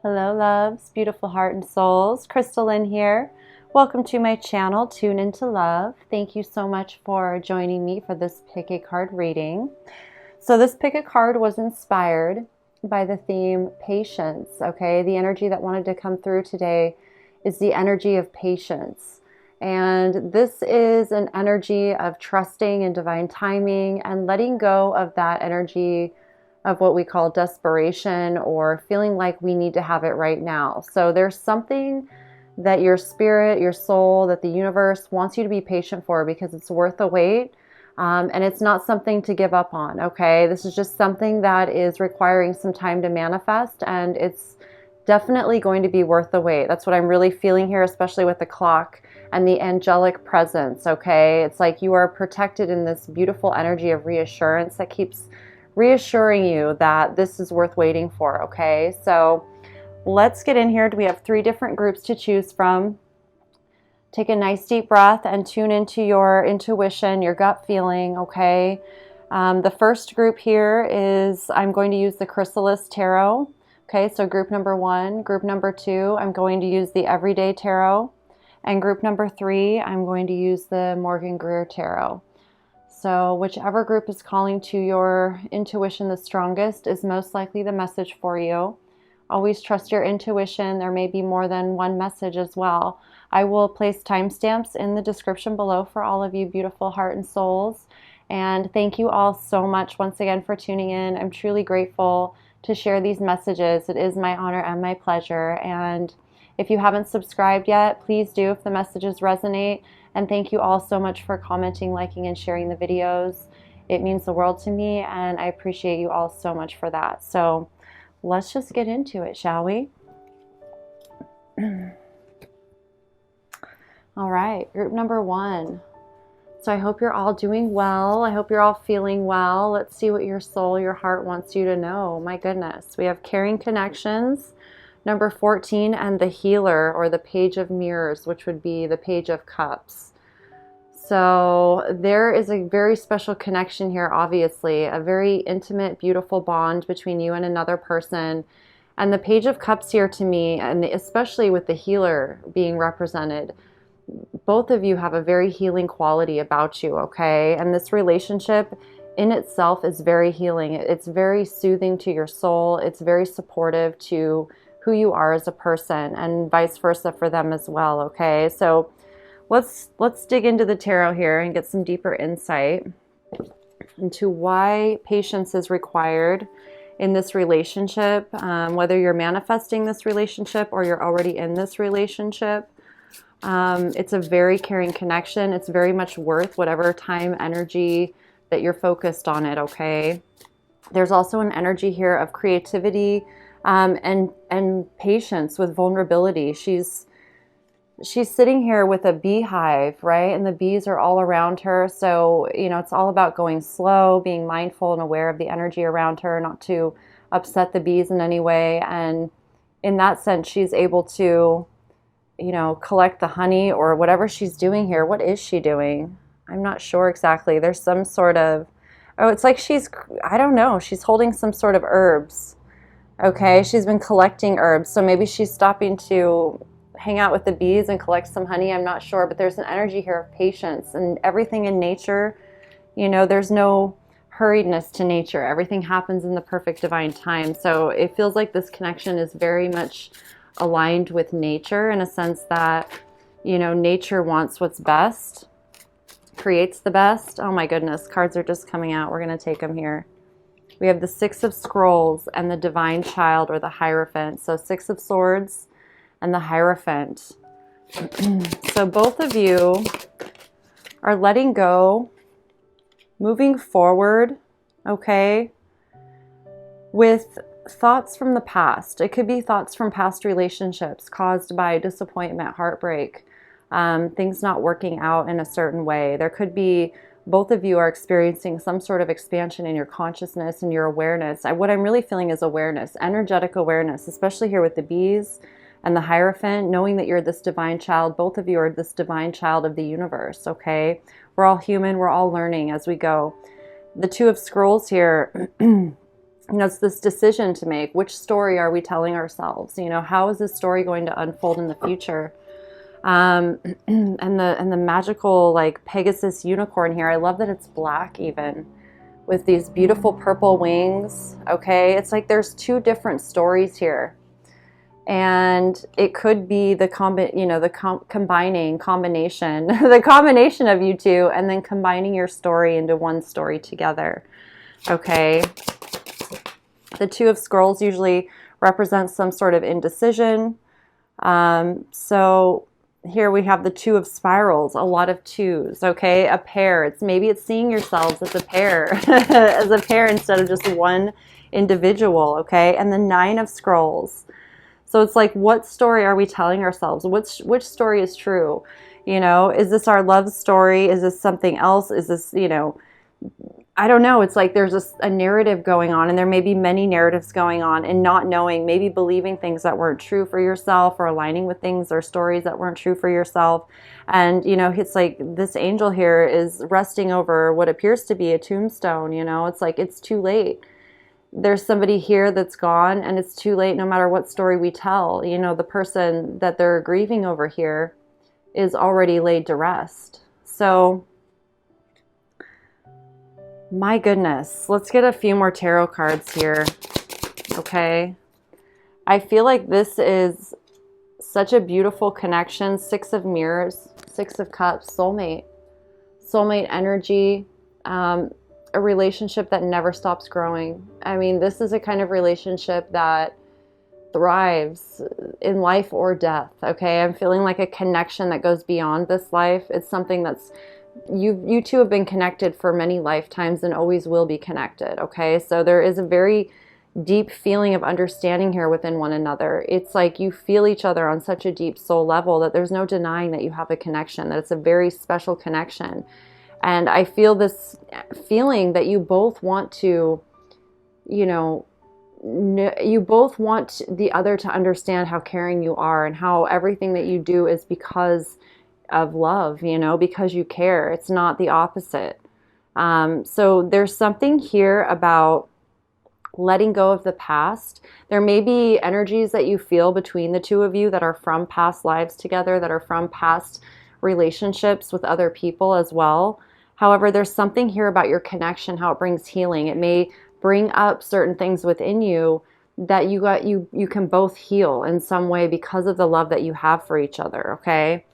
Hello loves, beautiful heart and souls. Crystalline here. Welcome to my channel, Tune Into Love. Thank you so much for joining me for this pick a card reading. So this pick a card was inspired by the theme patience, okay? The energy that wanted to come through today is the energy of patience. And this is an energy of trusting in divine timing and letting go of that energy of what we call desperation or feeling like we need to have it right now. So there's something that your spirit, your soul, that the universe wants you to be patient for because it's worth the wait. And it's not something to give up on, okay? This is just something that is requiring some time to manifest, and it's definitely going to be worth the wait. That's what I'm really feeling here, especially with the clock and the angelic presence, okay? It's like you are protected in this beautiful energy of reassurance that keeps reassuring you that this is worth waiting for, okay? So let's get in here. We have 3 different groups to choose from. Take a nice deep breath and tune into your intuition, your gut feeling, okay? The first group here is I'm going to use the Chrysalis Tarot, okay? So group number 1. Group number 2, I'm going to use the Everyday Tarot. And group number 3, I'm going to use the Morgan Greer Tarot. So whichever group is calling to your intuition the strongest is most likely the message for you. Always trust your intuition. There may be more than one message as well. I will place timestamps in the description below for all of you beautiful heart and souls. And thank you all so much once again for tuning in. I'm truly grateful to share these messages. It is my honor and my pleasure. And if you haven't subscribed yet, please do if the messages resonate. And thank you all so much for commenting, liking, and sharing the videos. It means the world to me, and I appreciate you all so much for that. So let's just get into it, shall we? All right, group number 1. So I hope you're all doing well. I hope you're all feeling well. Let's see what your soul, your heart wants you to know. My goodness, we have caring connections. Number 14, and the healer, or the Page of Mirrors, which would be the Page of Cups. So there is a very special connection here, obviously, a very intimate, beautiful bond between you and another person. And the Page of Cups here to me, and especially with the healer being represented, both of you have a very healing quality about you, okay? And this relationship in itself is very healing. It's very soothing to your soul. It's very supportive to who you are as a person, and vice versa for them as well, okay? So let's dig into the tarot here and get some deeper insight into why patience is required in this relationship, whether you're manifesting this relationship or you're already in this relationship. It's a very caring connection. It's very much worth whatever time, energy that you're focused on it, okay? There's also an energy here of creativity, and patience with vulnerability. She's sitting here with a beehive, right? And the bees are all around her. So, you know, it's all about going slow, being mindful and aware of the energy around her, not to upset the bees in any way. And in that sense, she's able to, you know, collect the honey or whatever she's doing here. What is she doing? I'm not sure exactly. There's some sort of, oh, it's like I don't know, she's holding some sort of herbs. Okay, she's been collecting herbs, so maybe she's stopping to hang out with the bees and collect some honey. I'm not sure, but there's an energy here of patience, and everything in nature, you know, there's no hurriedness to nature. Everything happens in the perfect divine time. So it feels like this connection is very much aligned with nature in a sense that, you know, nature wants what's best, creates the best. Oh my goodness, cards are just coming out. We're going to take them here. We have the 6 of Scrolls and the Divine Child, or the Hierophant. So 6 of Swords and the Hierophant. So both of you are letting go, moving forward, okay, with thoughts from the past. It could be thoughts from past relationships caused by disappointment, heartbreak, things not working out in a certain way. There could be both of you are experiencing some sort of expansion in your consciousness and your awareness. What I'm really feeling is awareness, energetic awareness, especially here with the bees and the Hierophant, knowing that you're this divine child. Both of you are this divine child of the universe, okay? We're all human. We're all learning as we go. The 2 of Scrolls here it's this decision to make. Which story are we telling ourselves? How is this story going to unfold in the future? And the magical like Pegasus unicorn here. I love that it's black even with these beautiful purple wings. Okay, it's like there's two different stories here, and it could be the combination, the combination of you two, and then combining your story into one story together. Okay, the Two of Scrolls usually represents some sort of indecision. So here we have the Two of Spirals, a lot of twos, okay? A pair. Maybe it's seeing yourselves as a pair, as a pair instead of just one individual, okay? And the Nine of Scrolls. So it's like, what story are we telling ourselves? Which story is true? Is this our love story? Is this something else? Is this, I don't know. It's like there's a narrative going on, and there may be many narratives going on, and not knowing, maybe believing things that weren't true for yourself, or aligning with things or stories that weren't true for yourself. And, it's like this angel here is resting over what appears to be a tombstone. It's like it's too late. There's somebody here that's gone, and it's too late no matter what story we tell. The person that they're grieving over here is already laid to rest. So my goodness, let's get a few more tarot cards here, okay? I feel like this is such a beautiful connection. Six of Mirrors, Six of Cups, soulmate energy, a relationship that never stops growing. I mean, this is a kind of relationship that thrives in life or death, okay? I'm feeling like a connection that goes beyond this life. It's something that's you two have been connected for many lifetimes and always will be connected, okay? So there is a very deep feeling of understanding here within one another. It's like you feel each other on such a deep soul level that there's no denying that you have a connection, that it's a very special connection. And I feel this feeling that you both want to, you both want the other to understand how caring you are, and how everything that you do is because of love, because you care. It's not the opposite. So there's something here about letting go of the past. There may be energies that you feel between the two of you that are from past lives together, that are from past relationships with other people as well. However, there's something here about your connection, how it brings healing. It may bring up certain things within you that you can both heal in some way because of the love that you have for each other, okay?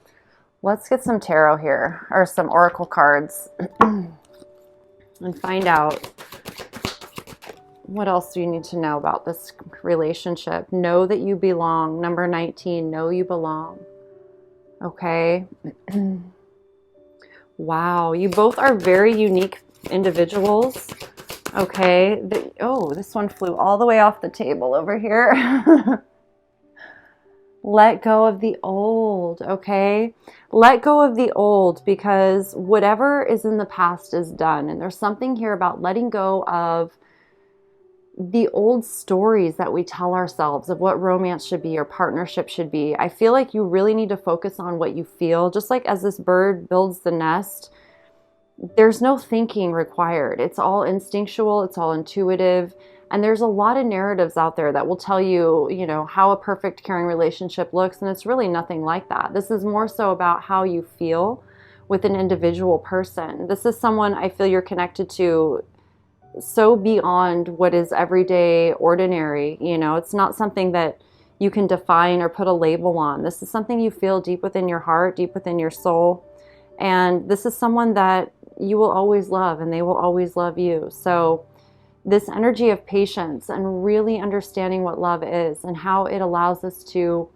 Let's get some tarot here, or some oracle cards, and find out what else do you need to know about this relationship. Know that you belong. Number 19, know you belong. Okay. Wow, you both are very unique individuals. Okay. Oh, this one flew all the way off the table over here. Let go of the old, okay? Let go of the old, because whatever is in the past is done. And there's something here about letting go of the old stories that we tell ourselves of what romance should be or partnership should be. I feel like you really need to focus on what you feel. Just like as this bird builds the nest, there's no thinking required. It's all instinctual, it's all intuitive. And there's a lot of narratives out there that will tell you, how a perfect caring relationship looks. And it's really nothing like that. This is more so about how you feel with an individual person. This is someone I feel you're connected to so beyond what is everyday ordinary. It's not something that you can define or put a label on. This is something you feel deep within your heart, deep within your soul. And this is someone that you will always love, and they will always love you. So this energy of patience and really understanding what love is and how it allows us to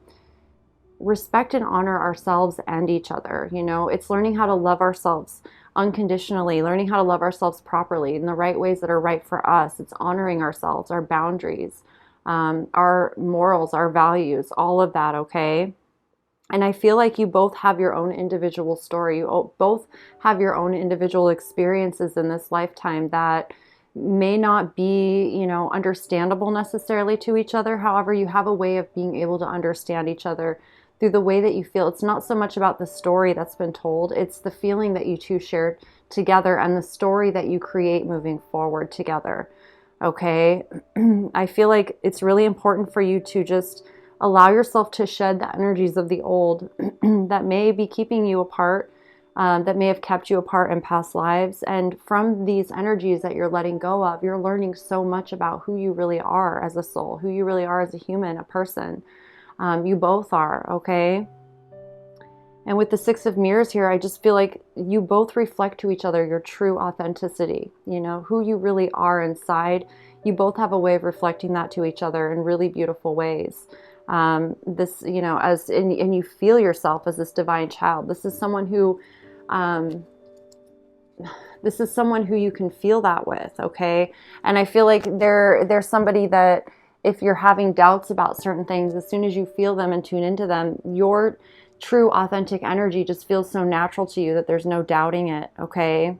respect and honor ourselves and each other. It's learning how to love ourselves unconditionally, learning how to love ourselves properly in the right ways that are right for us. It's honoring ourselves, our boundaries, our morals, our values, all of that, okay? And I feel like you both have your own individual story. You both have your own individual experiences in this lifetime that may not be, understandable necessarily to each other. However, you have a way of being able to understand each other through the way that you feel. It's not so much about the story that's been told. It's the feeling that you two shared together and the story that you create moving forward together. Okay. I feel like it's really important for you to just allow yourself to shed the energies of the old that may be keeping you apart, that may have kept you apart in past lives. And from these energies that you're letting go of, you're learning so much about who you really are as a soul, who you really are as a human, a person. You both are, okay? And with the Six of Mirrors here, I just feel like you both reflect to each other your true authenticity, you know, who you really are inside. You both have a way of reflecting that to each other in really beautiful ways. This, you know, and you feel yourself as this divine child. Um, this is someone who you can feel that with, okay? And I feel like there's somebody that if you're having doubts about certain things, as soon as you feel them and tune into them, your true authentic energy just feels so natural to you that there's no doubting it, okay?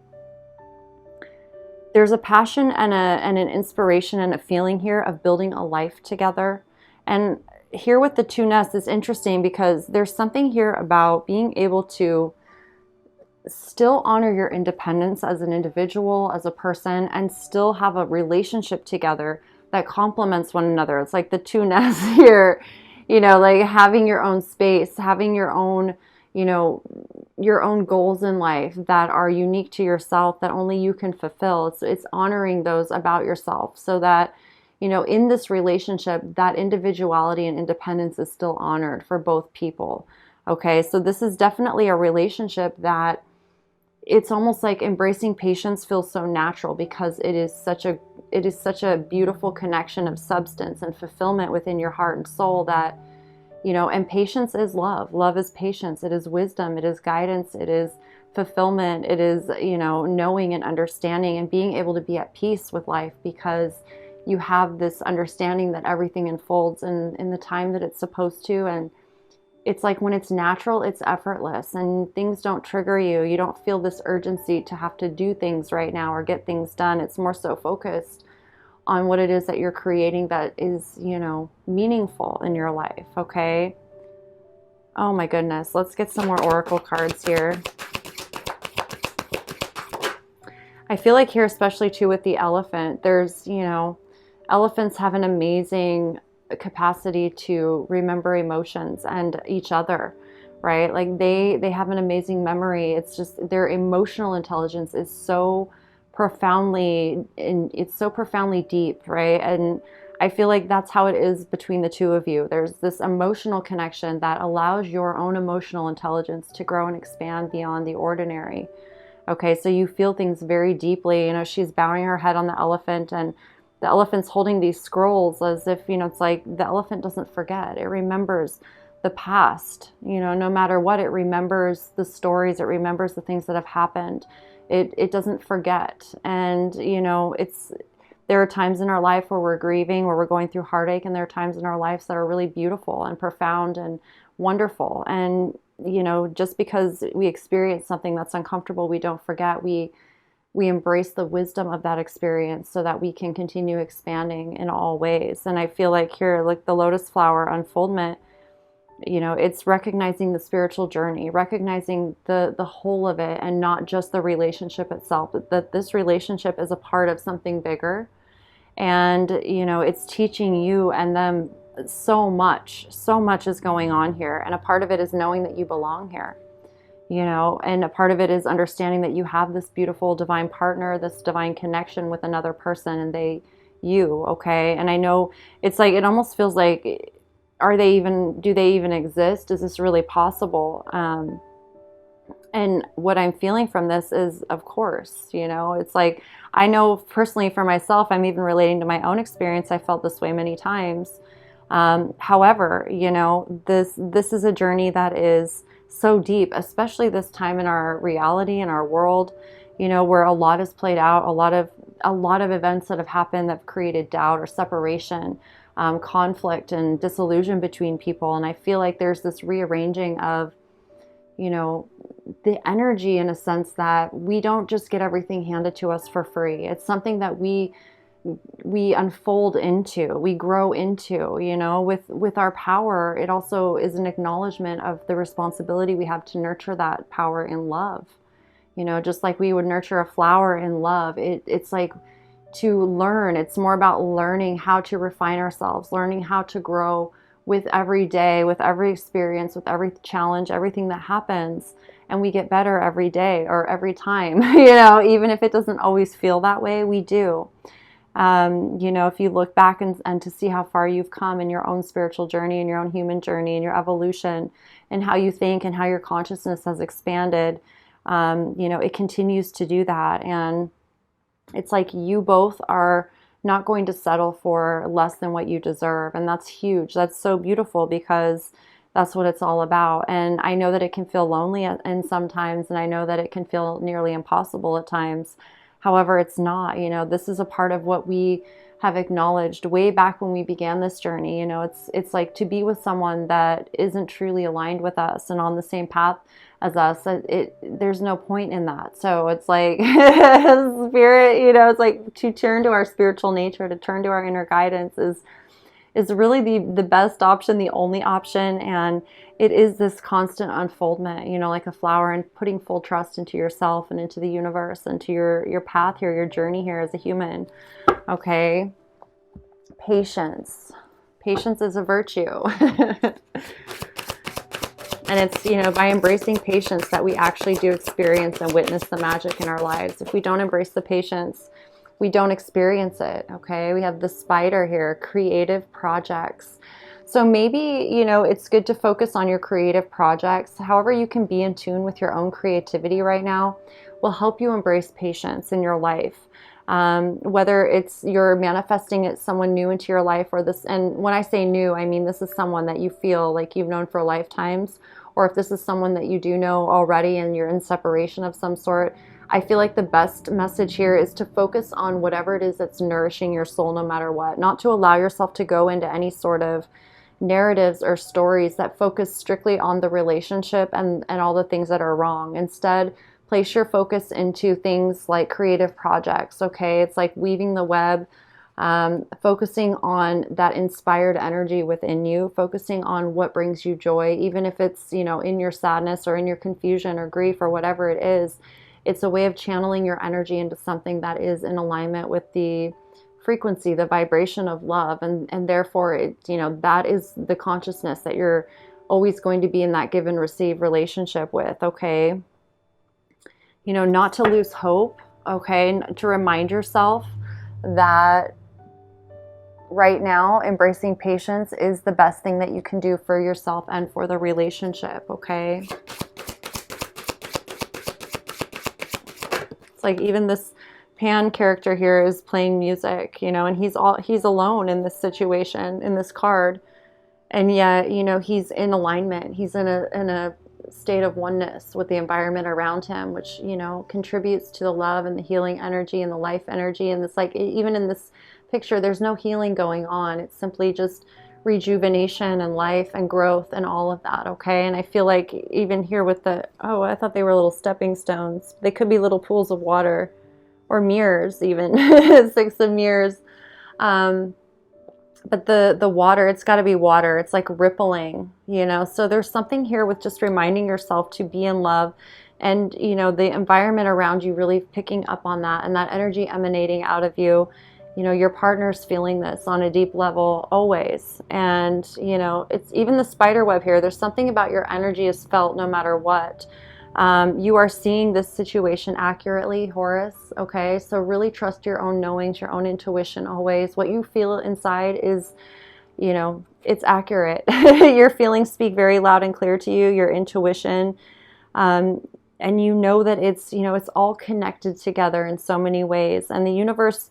There's a passion and an inspiration and a feeling here of building a life together. And here with the two nests is interesting because there's something here about being able to still honor your independence as an individual, as a person, and still have a relationship together that complements one another. It's like the two nests here, you know, like having your own space, having your own, you know, your own goals in life that are unique to yourself that only you can fulfill. It's honoring those about yourself so that, you know, in this relationship, that individuality and independence is still honored for both people. Okay, so this is definitely a relationship that it's almost like embracing patience feels so natural because it is such a beautiful connection of substance and fulfillment within your heart and soul that, you know, and patience is love. Love is patience. It is wisdom. It is guidance. It is fulfillment. It is, you know, knowing and understanding and being able to be at peace with life because you have this understanding that everything unfolds in the time that it's supposed to. And it's like when it's natural, it's effortless and things don't trigger you. You don't feel this urgency to have to do things right now or get things done. It's more so focused on what it is that you're creating that is, you know, meaningful in your life, okay? Oh my goodness. Let's get some more oracle cards here. I feel like here, especially too with the elephant, there's, you know, elephants have an amazing capacity to remember emotions and each other, right? Like they have an amazing memory. It's just their emotional intelligence is so profoundly deep, right? And I feel like that's how it is between the two of you. There's this emotional connection that allows your own emotional intelligence to grow and expand beyond the ordinary. Okay, so you feel things very deeply. You know, she's bowing her head on the elephant and the elephant's holding these scrolls as if, you know, it's like the elephant doesn't forget. It remembers the past, you know, no matter what, it remembers the stories, it remembers the things that have happened. It doesn't forget. And, you know, there are times in our life where we're grieving, where we're going through heartache, and there are times in our lives that are really beautiful and profound and wonderful. And, you know, just because we experience something that's uncomfortable, we don't forget. We embrace the wisdom of that experience so that we can continue expanding in all ways. And I feel like here, like the lotus flower unfoldment, you know, it's recognizing the spiritual journey, recognizing the whole of it and not just the relationship itself, that this relationship is a part of something bigger. And, you know, it's teaching you and them so much is going on here. And a part of it is knowing that you belong here. You know, and a part of it is understanding that you have this beautiful divine partner, this divine connection with another person, and okay? And I know it's like, it almost feels like, do they even exist? Is this really possible? And what I'm feeling from this is, of course, you know, it's like, I know personally for myself, I'm even relating to my own experience. I felt this way many times. However, you know, this is a journey that is so deep, especially this time in our reality, in our world, you know, where a lot is played out, a lot of events that have happened that have created doubt or separation, conflict and disillusion between people. And I feel like there's this rearranging of, you know, the energy in a sense that we don't just get everything handed to us for free. It's something that we unfold into, we grow into, you know, with our power. It also is an acknowledgement of the responsibility we have to nurture that power in love. You know, just like we would nurture a flower in love, it's like to learn. It's more about learning how to refine ourselves, learning how to grow with every day, with every experience, with every challenge, everything that happens. And we get better every day or every time, even if it doesn't always feel that way, we do. If you look back and to see how far you've come in your own spiritual journey and your own human journey and your evolution and how you think and how your consciousness has expanded, it continues to do that. And it's like you both are not going to settle for less than what you deserve. And that's huge. That's so beautiful because that's what it's all about. And I know that it can feel lonely and sometimes, and I know that it can feel nearly impossible at times. However, it's not, this is a part of what we have acknowledged way back when we began this journey. It's like to be with someone that isn't truly aligned with us and on the same path as us. There's no point in that. So it's like spirit, it's like to turn to our spiritual nature, to turn to our inner guidance is really the best option, the only option. And it is this constant unfoldment, like a flower, and putting full trust into yourself and into the universe and to your path here, your journey here as a human. Okay. Patience. Patience is a virtue. And it's, by embracing patience that we actually do experience and witness the magic in our lives. If we don't embrace the patience, we don't experience it, okay? We have the spider here, creative projects. So maybe, it's good to focus on your creative projects. However you can be in tune with your own creativity right now will help you embrace patience in your life. Whether it's you're manifesting it someone new into your life or this, and when I say new, I mean this is someone that you feel like you've known for lifetimes, or if this is someone that you do know already and you're in separation of some sort, I feel like the best message here is to focus on whatever it is that's nourishing your soul no matter what, not to allow yourself to go into any sort of narratives or stories that focus strictly on the relationship and all the things that are wrong. Instead, place your focus into things like creative projects, okay? It's like weaving the web, focusing on that inspired energy within you, focusing on what brings you joy, even if it's, in your sadness or in your confusion or grief or whatever it is. It's a way of channeling your energy into something that is in alignment with the frequency, the vibration of love. And therefore, that is the consciousness that you're always going to be in that give and receive relationship with, okay? Not to lose hope, okay? To remind yourself that right now, embracing patience is the best thing that you can do for yourself and for the relationship, okay? It's like even this Pan character here is playing music, and he's alone in this situation, in this card. And yet, he's in alignment. He's in a state of oneness with the environment around him, which, contributes to the love and the healing energy and the life energy. And it's like, even in this picture, there's no healing going on. It's simply just rejuvenation and life and growth and all of that, okay? And I feel like even here with I thought they were little stepping stones. They could be little pools of water or mirrors even, 6 of mirrors. But the water, it's got to be water. It's like rippling, So there's something here with just reminding yourself to be in love and, the environment around you really picking up on that and that energy emanating out of you. Your partner's feeling this on a deep level always. And, it's even the spider web here. There's something about your energy is felt no matter what. You are seeing this situation accurately, Horus, okay? So really trust your own knowings, your own intuition always. What you feel inside is, it's accurate. Your feelings speak very loud and clear to you, your intuition. And that it's, it's all connected together in so many ways. And the universe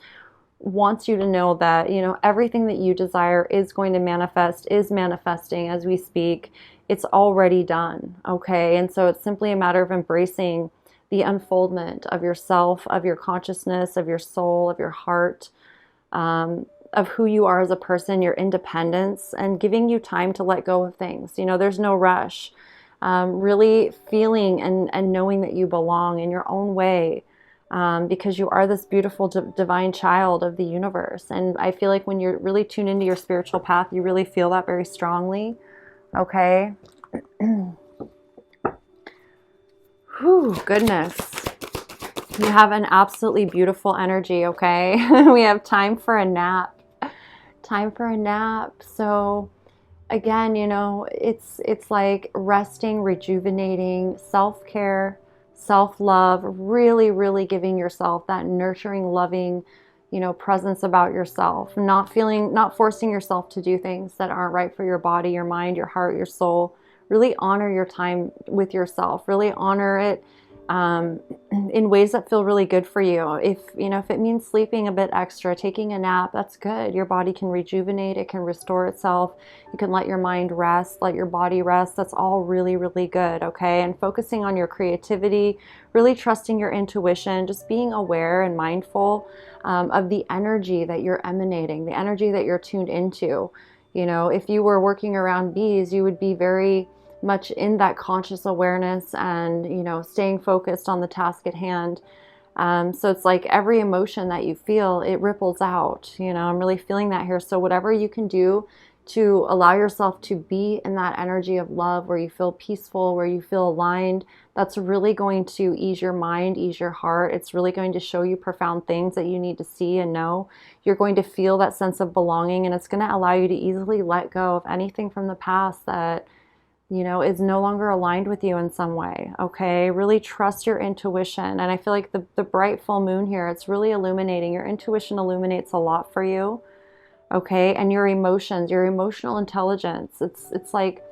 wants you to know that, everything that you desire is going to manifest, is manifesting as we speak. It's already done, okay? And so it's simply a matter of embracing the unfoldment of yourself, of your consciousness, of your soul, of your heart, of who you are as a person, your independence, and giving you time to let go of things. There's no rush. Really feeling and knowing that you belong in your own way, because you are this beautiful divine child of the universe. And I feel like when you're really tuned into your spiritual path, you really feel that very strongly. Okay. Whew, goodness. You have an absolutely beautiful energy, okay? We have time for a nap. Time for a nap. So again, you know, it's like resting, rejuvenating, self-care, self-love, really, really giving yourself that nurturing, loving, you know, presence about yourself, not forcing yourself to do things that aren't right for your body, your mind, your heart, your soul. Really honor your time with yourself. Really honor it in ways that feel really good for you. If it means sleeping a bit extra, taking a nap, that's good. Your body can rejuvenate, it can restore itself. You can let your mind rest, let your body rest. That's all really, really good, okay? And focusing on your creativity, really trusting your intuition, just being aware and mindful of the energy that you're emanating, the energy that you're tuned into. You know, if you were working around bees, you would be very much in that conscious awareness and, you know, staying focused on the task at hand. So it's like every emotion that you feel, it ripples out. You know, I'm really feeling that here. So whatever you can do to allow yourself to be in that energy of love, where you feel peaceful, where you feel aligned, that's really going to ease your mind, ease your heart. It's really going to show you profound things that you need to see and know. You're going to feel that sense of belonging, and it's going to allow you to easily let go of anything from the past that, you know, is no longer aligned with you in some way, okay? Really trust your intuition. And I feel like the bright full moon here, it's really illuminating. Your intuition illuminates a lot for you, okay? And your emotions, your emotional intelligence. It's like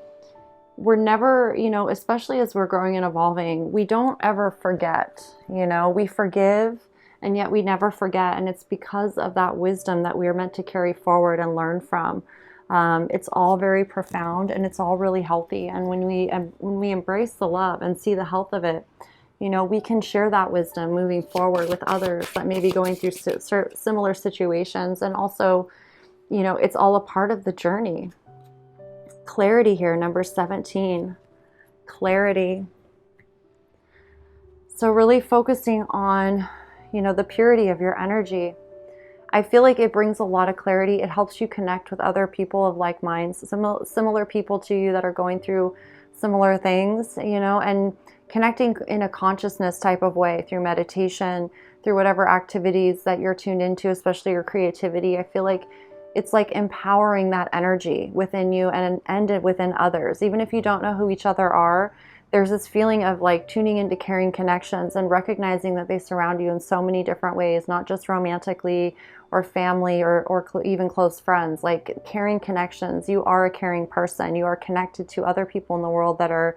we're never, you know, especially as we're growing and evolving, we don't ever forget, you know? We forgive, and yet we never forget. And it's because of that wisdom that we are meant to carry forward and learn from. It's all very profound, and it's all really healthy. And when we embrace the love and see the health of it, you know, we can share that wisdom moving forward with others that may be going through similar situations. And also, you know, it's all a part of the journey. Clarity here, number 17. Clarity. So really focusing on, you know, the purity of your energy. I feel like it brings a lot of clarity. It helps you connect with other people of like minds, similar people to you that are going through similar things, you know, and connecting in a consciousness type of way through meditation, through whatever activities that you're tuned into, especially your creativity. I feel like it's like empowering that energy within you and within others. Even if you don't know who each other are, there's this feeling of like tuning into caring connections and recognizing that they surround you in so many different ways, not just romantically or family or even close friends, like caring connections. You are a caring person. You are connected to other people in the world that are,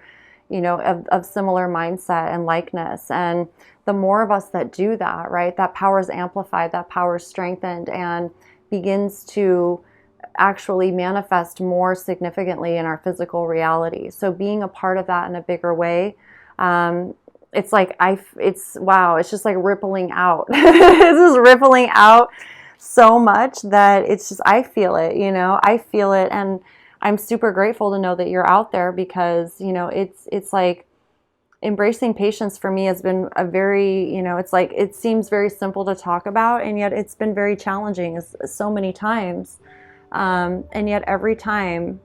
you know, of similar mindset and likeness. And the more of us that do that, right, that power is amplified, that power is strengthened and begins to actually manifest more significantly in our physical reality. So being a part of that in a bigger way, it's like wow, it's just like rippling out. It's just rippling out so much that it's just, I feel it, you know, I feel it. And I'm super grateful to know that you're out there, because, you know, it's like embracing patience for me has been a very, you know, it's like, it seems very simple to talk about, and yet it's been very challenging so many times. And yet every time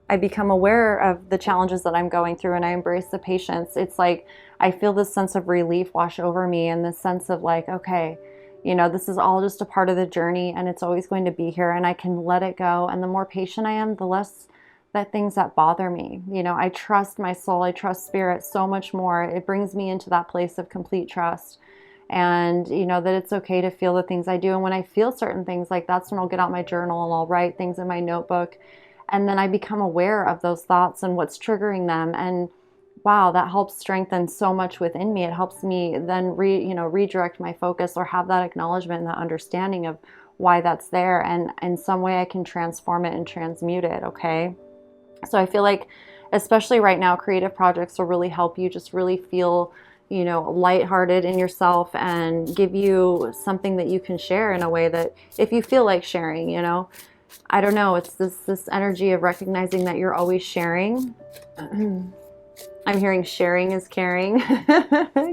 I become aware of the challenges that I'm going through and I embrace the patience, it's like I feel this sense of relief wash over me, and this sense of like, okay, you know, this is all just a part of the journey, and it's always going to be here, and I can let it go. And the more patient I am, the less that things that bother me, you know, I trust my soul, I trust spirit so much more. It brings me into that place of complete trust. And, you know, that it's okay to feel the things I do. And when I feel certain things, like that's when I'll get out my journal and I'll write things in my notebook. And then I become aware of those thoughts and what's triggering them. And wow, that helps strengthen so much within me. It helps me then redirect my focus, or have that acknowledgement and that understanding of why that's there. And in some way I can transform it and transmute it. Okay. So I feel like, especially right now, creative projects will really help you just really feel, you know, lighthearted in yourself, and give you something that you can share in a way that, if you feel like sharing, you know, I don't know, it's this energy of recognizing that you're always sharing. I'm hearing sharing is caring.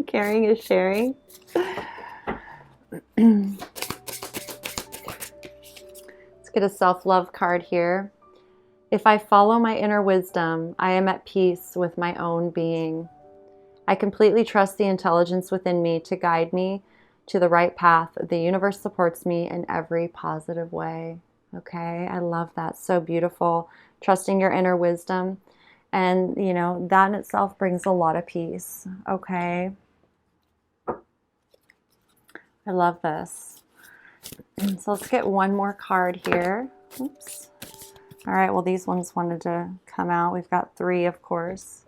Caring is sharing. Let's get a self-love card here. If I follow my inner wisdom, I am at peace with my own being. I completely trust the intelligence within me to guide me to the right path. The universe supports me in every positive way. Okay, I love that. So beautiful. Trusting your inner wisdom. And, you know, that in itself brings a lot of peace. Okay. I love this. So let's get one more card here. Oops. All right, well, these ones wanted to come out. We've got 3, of course.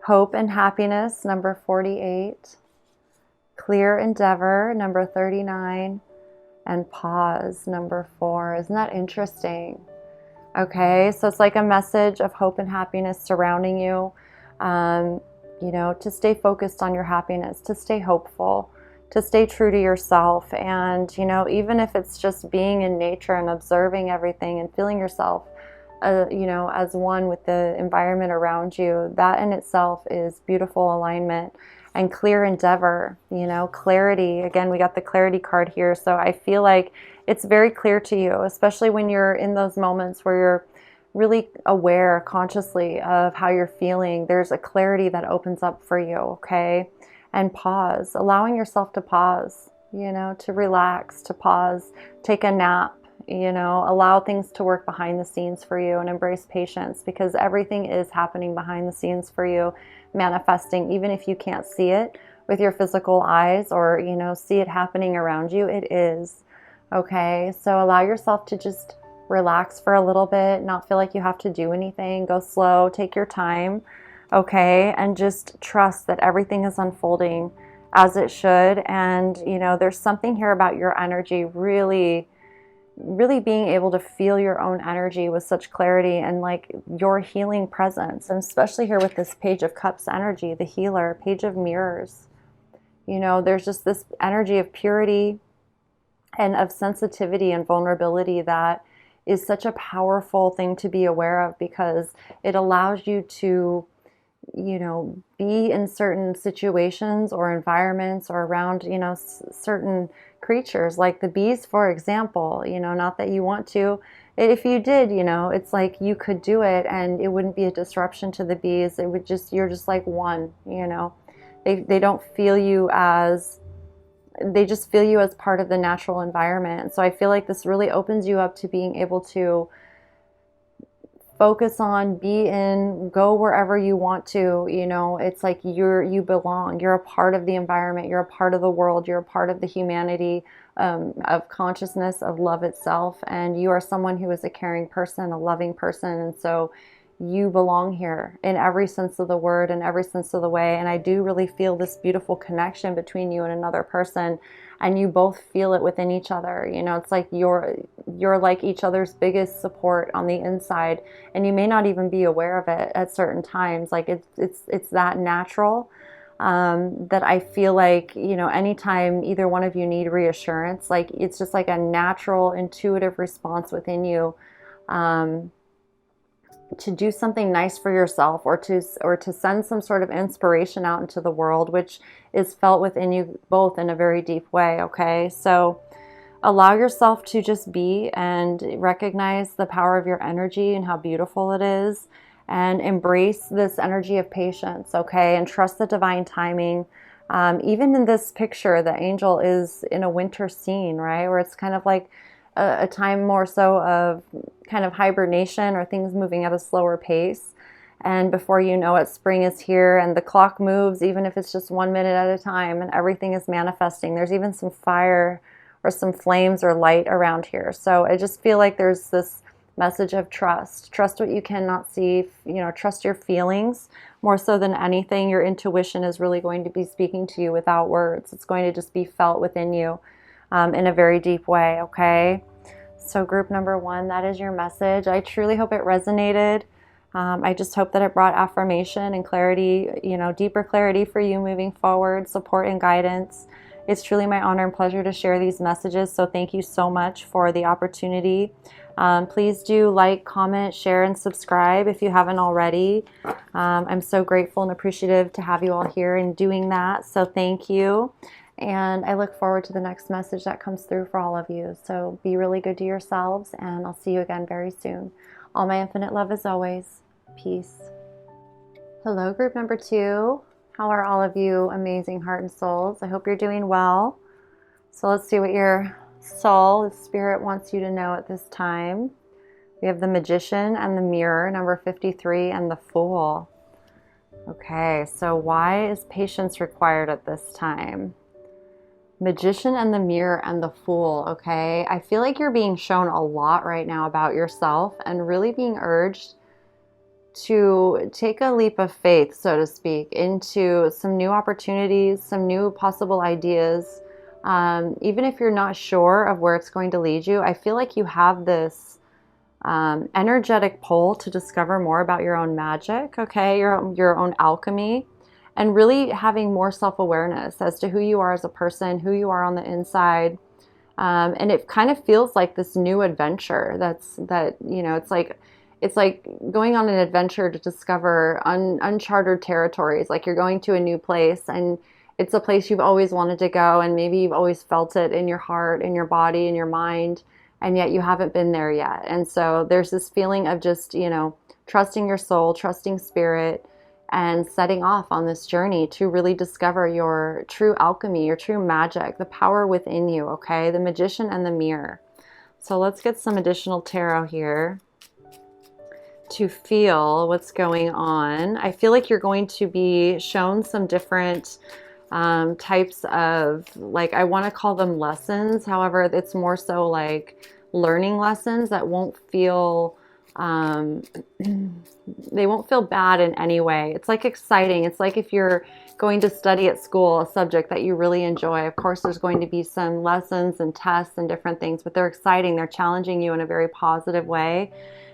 Hope and happiness, number 48. Clear endeavor, number 39. And pause, number 4. Isn't that interesting? Okay, so it's like a message of hope and happiness surrounding you. You know, to stay focused on your happiness, to stay hopeful, to stay true to yourself. And, you know, even if it's just being in nature and observing everything and feeling yourself, you know, as one with the environment around you, that in itself is beautiful alignment. And clear endeavor, you know, clarity. Again, we got the clarity card here. So I feel like it's very clear to you, especially when you're in those moments where you're really aware consciously of how you're feeling. There's a clarity that opens up for you, okay? And pause, allowing yourself to pause, you know, to relax, to pause, take a nap, you know, allow things to work behind the scenes for you and embrace patience, because everything is happening behind the scenes for you, manifesting, even if you can't see it with your physical eyes or, you know, see it happening around you, it is. Okay, so allow yourself to just relax for a little bit, not feel like you have to do anything, go slow, take your time, okay, and just trust that everything is unfolding as it should. And, you know, there's something here about your energy really being able to feel your own energy with such clarity and like your healing presence. And especially here with this Page of Cups energy, the healer, Page of Mirrors, you know, there's just this energy of purity and of sensitivity and vulnerability that is such a powerful thing to be aware of, because it allows you to, you know, be in certain situations or environments or around, you know, certain creatures like the bees, for example, you know, not that you want to. If you did, you know, it's like you could do it and it wouldn't be a disruption to the bees. It would just, you're just like one, you know, they don't feel you as, they just feel you as part of the natural environment. So I feel like this really opens you up to being able to focus on, be in, go wherever you want to, you know, it's like you belong, you're a part of the environment, you're a part of the world, you're a part of the humanity, of consciousness, of love itself, and you are someone who is a caring person, a loving person, and so you belong here in every sense of the word, in every sense of the way. And I do really feel this beautiful connection between you and another person, and you both feel it within each other. You know, it's like you're like each other's biggest support on the inside, and you may not even be aware of it at certain times. Like it's that natural, that I feel like, you know, anytime either one of you need reassurance, like it's just like a natural intuitive response within you, to do something nice for yourself, or to send some sort of inspiration out into the world, which is felt within you both in a very deep way. Okay, so allow yourself to just be and recognize the power of your energy and how beautiful it is, and embrace this energy of patience. Okay, and trust the divine timing. Even in this picture, the angel is in a winter scene, right, where it's kind of like a time more so of kind of hibernation or things moving at a slower pace. And before you know it, spring is here and the clock moves, even if it's just 1 minute at a time, and everything is manifesting. There's even some fire or some flames or light around here. So I just feel like there's this message of trust. Trust what you cannot see, you know, trust your feelings more so than anything. Your intuition is really going to be speaking to you without words. It's going to just be felt within you, in a very deep way. Okay, so group number 1, that is your message. I truly hope it resonated. I just hope that it brought affirmation and clarity, you know, deeper clarity for you moving forward, support and guidance. It's truly my honor and pleasure to share these messages, so thank you so much for the opportunity. Please do like, comment, share, and subscribe if you haven't already. I'm so grateful and appreciative to have you all here and doing that, so thank you. And I look forward to the next message that comes through for all of you. So be really good to yourselves, and I'll see you again very soon. All my infinite love as always. Peace. Hello, group number 2. How are all of you amazing heart and souls? I hope you're doing well. So let's see what your soul, the spirit, wants you to know at this time. We have the Magician and the Mirror, number 53, and the Fool. Okay, so why is patience required at this time? Magician and the Mirror and the Fool, okay? I feel like you're being shown a lot right now about yourself and really being urged to take a leap of faith, so to speak, into some new opportunities, some new possible ideas. Even if you're not sure of where it's going to lead you, I feel like you have this energetic pull to discover more about your own magic, okay, your own alchemy, and really having more self-awareness as to who you are as a person, who you are on the inside. And it kind of feels like this new adventure it's like going on an adventure to discover uncharted territories. Like you're going to a new place, and it's a place you've always wanted to go, and maybe you've always felt it in your heart, in your body, in your mind, and yet you haven't been there yet. And so there's this feeling of just, trusting your soul, trusting spirit, and setting off on this journey to really discover your true alchemy, your true magic, the power within you, okay? The Magician and the Mirror. So let's get some additional tarot here to feel what's going on. I feel like you're going to be shown some different types of, like, I want to call them lessons. However, it's more so like learning lessons that won't feel they won't feel bad in any way. It's like exciting. It's like if you're going to study at school a subject that you really enjoy. Of course, there's going to be some lessons and tests and different things, but they're exciting. They're challenging you in a very positive way,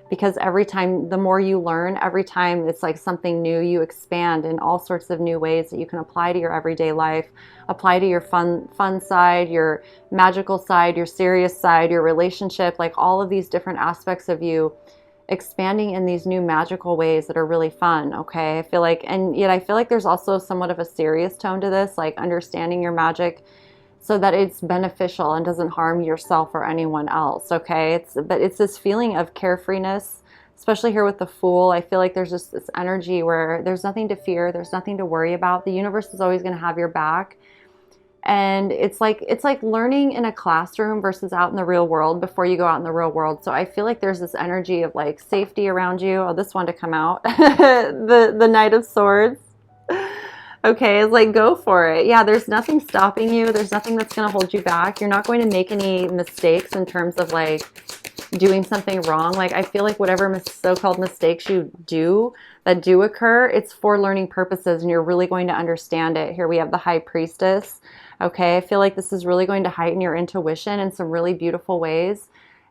because every time, the more you learn, every time it's like something new, you expand in all sorts of new ways that you can apply to your everyday life, apply to your fun side, your magical side, your serious side, your relationship, like all of these different aspects of you expanding in these new magical ways that are really fun, okay? I feel like, and yet I feel like there's also somewhat of a serious tone to this, like understanding your magic so that it's beneficial and doesn't harm yourself or anyone else, okay? But it's this feeling of carefreeness, especially here with the Fool. I feel like there's just this energy where there's nothing to fear, there's nothing to worry about. The universe is always going to have your back. And it's like learning in a classroom versus out in the real world before you go out in the real world. So I feel like there's this energy of like safety around you. Oh, this one to come out. the Knight of Swords. Okay, it's like, go for it. Yeah, there's nothing stopping you. There's nothing that's going to hold you back. You're not going to make any mistakes in terms of like doing something wrong. Like I feel like whatever so-called mistakes you do that do occur, it's for learning purposes, and you're really going to understand it. Here we have the High Priestess. Okay, I feel like this is really going to heighten your intuition in some really beautiful ways.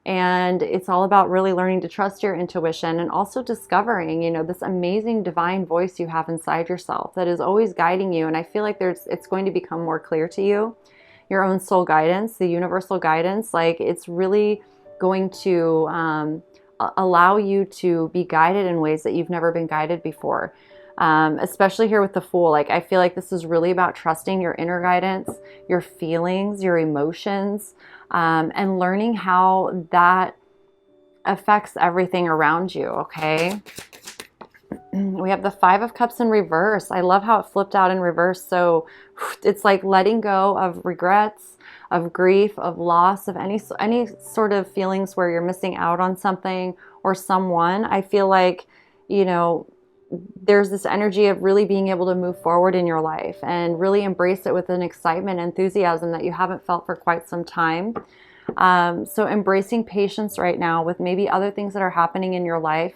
And it's all about really learning to trust your intuition and also discovering, this amazing divine voice you have inside yourself that is always guiding you. And I feel like it's going to become more clear to you, your own soul guidance, the universal guidance. Like it's really going to allow you to be guided in ways that you've never been guided before. Especially here with the Fool. Like I feel like this is really about trusting your inner guidance, your feelings, your emotions, and learning how that affects everything around you, okay? We have the Five of Cups in reverse. I love how it flipped out in reverse. So it's like letting go of regrets, of grief, of loss, of any sort of feelings where you're missing out on something or someone. I feel like, there's this energy of really being able to move forward in your life and really embrace it with an excitement, enthusiasm that you haven't felt for quite some time. So embracing patience right now with maybe other things that are happening in your life,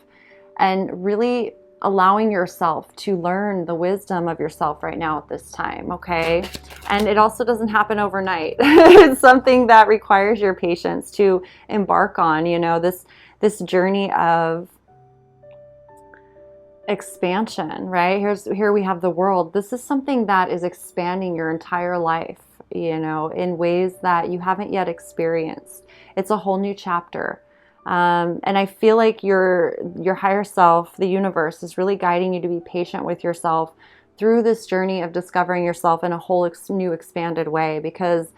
and really allowing yourself to learn the wisdom of yourself right now at this time, okay? And it also doesn't happen overnight. It's something that requires your patience to embark on, this journey of expansion, right? Here we have the world. This is something that is expanding your entire life, in ways that you haven't yet experienced. It's a whole new chapter. And I feel like your higher self, the universe, is really guiding you to be patient with yourself through this journey of discovering yourself in a whole new expanded way. Because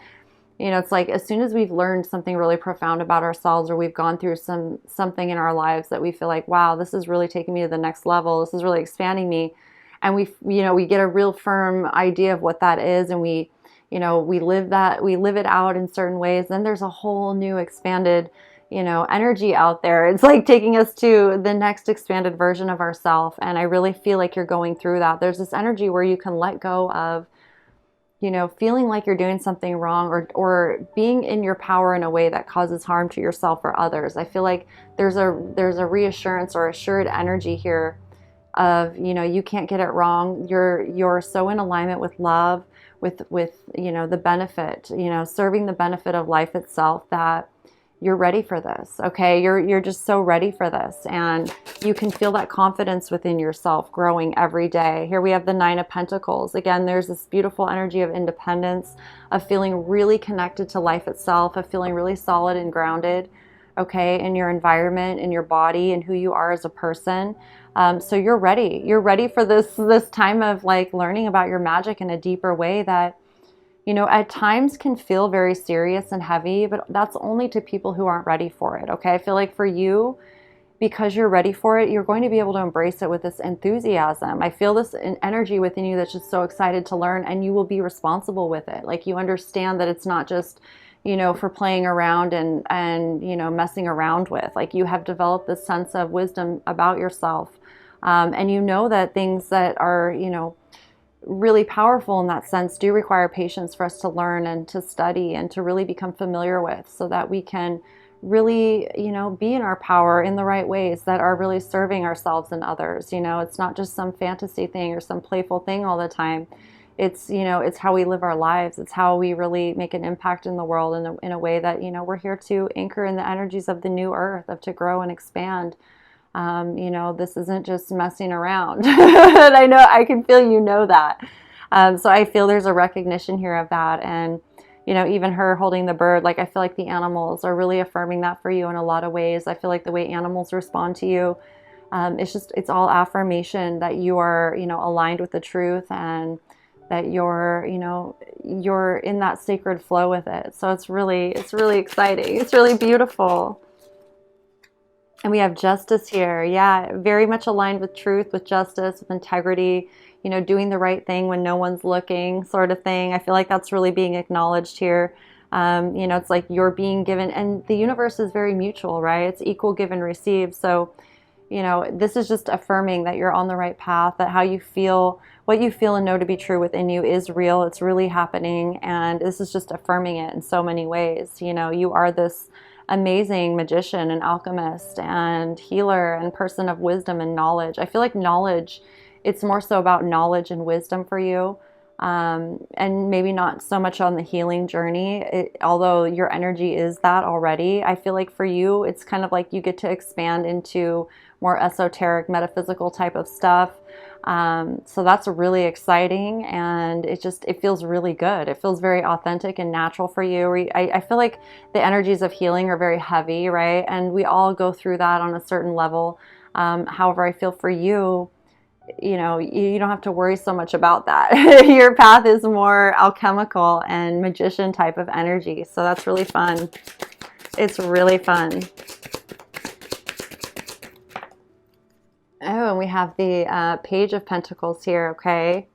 it's like as soon as we've learned something really profound about ourselves, or we've gone through something in our lives that we feel like, wow, this is really taking me to the next level, this is really expanding me, and we get a real firm idea of what that is, and we live it out in certain ways, then there's a whole new expanded, energy out there. It's like taking us to the next expanded version of ourselves. And I really feel like you're going through that. There's this energy where you can let go of, feeling like you're doing something wrong, or being in your power in a way that causes harm to yourself or others. I feel like there's a reassurance or assured energy here of, you can't get it wrong. You're so in alignment with love, with the benefit, serving the benefit of life itself, that you're ready for this. Okay, you're just so ready for this, and you can feel that confidence within yourself growing every day. Here we have the Nine of Pentacles. Again, there's this beautiful energy of independence, of feeling really connected to life itself, of feeling really solid and grounded, okay, in your environment, in your body, and who you are as a person. So you're ready. You're ready for this time of like learning about your magic in a deeper way that, at times can feel very serious and heavy, but that's only to people who aren't ready for it. Okay. I feel like for you, because you're ready for it, you're going to be able to embrace it with this enthusiasm. I feel this energy within you that's just so excited to learn, and you will be responsible with it. Like, you understand that it's not just, for playing around and messing around with. Like, you have developed this sense of wisdom about yourself. And that things that are, really powerful in that sense do require patience for us to learn and to study and to really become familiar with, so that we can really, be in our power in the right ways that are really serving ourselves and others. It's not just some fantasy thing or some playful thing all the time. It's, it's how we live our lives. It's how we really make an impact in the world in a way that, we're here to anchor in the energies of the new earth, of to grow and expand. This isn't just messing around. And I can feel that. So I feel there's a recognition here of that. And, even her holding the bird, like, I feel like the animals are really affirming that for you in a lot of ways. I feel like the way animals respond to you, it's all affirmation that you are, aligned with the truth, and that you're in that sacred flow with it. So it's really exciting. It's really beautiful. And we have justice here. Yeah, very much aligned with truth, with justice, with integrity, doing the right thing when no one's looking, sort of thing. I feel like that's really being acknowledged here. It's like you're being given, and the universe is very mutual, right? It's equal give and receive. So, this is just affirming that you're on the right path, that how you feel, what you feel and know to be true within you is real. It's really happening. And this is just affirming it in so many ways. You are this amazing magician and alchemist and healer and person of wisdom and knowledge. I feel like knowledge, it's more so about knowledge and wisdom for you, and maybe not so much on the healing journey, although your energy is that already. I feel like for you, it's kind of like you get to expand into more esoteric, metaphysical type of stuff. So that's really exciting, and it feels really good. It feels very authentic and natural for you. I feel like the energies of healing are very heavy, right? And we all go through that on a certain level. However, I feel for you, you don't have to worry so much about that. Your path is more alchemical and magician type of energy. So that's really fun. It's really fun. Oh, and we have the Page of Pentacles here, okay?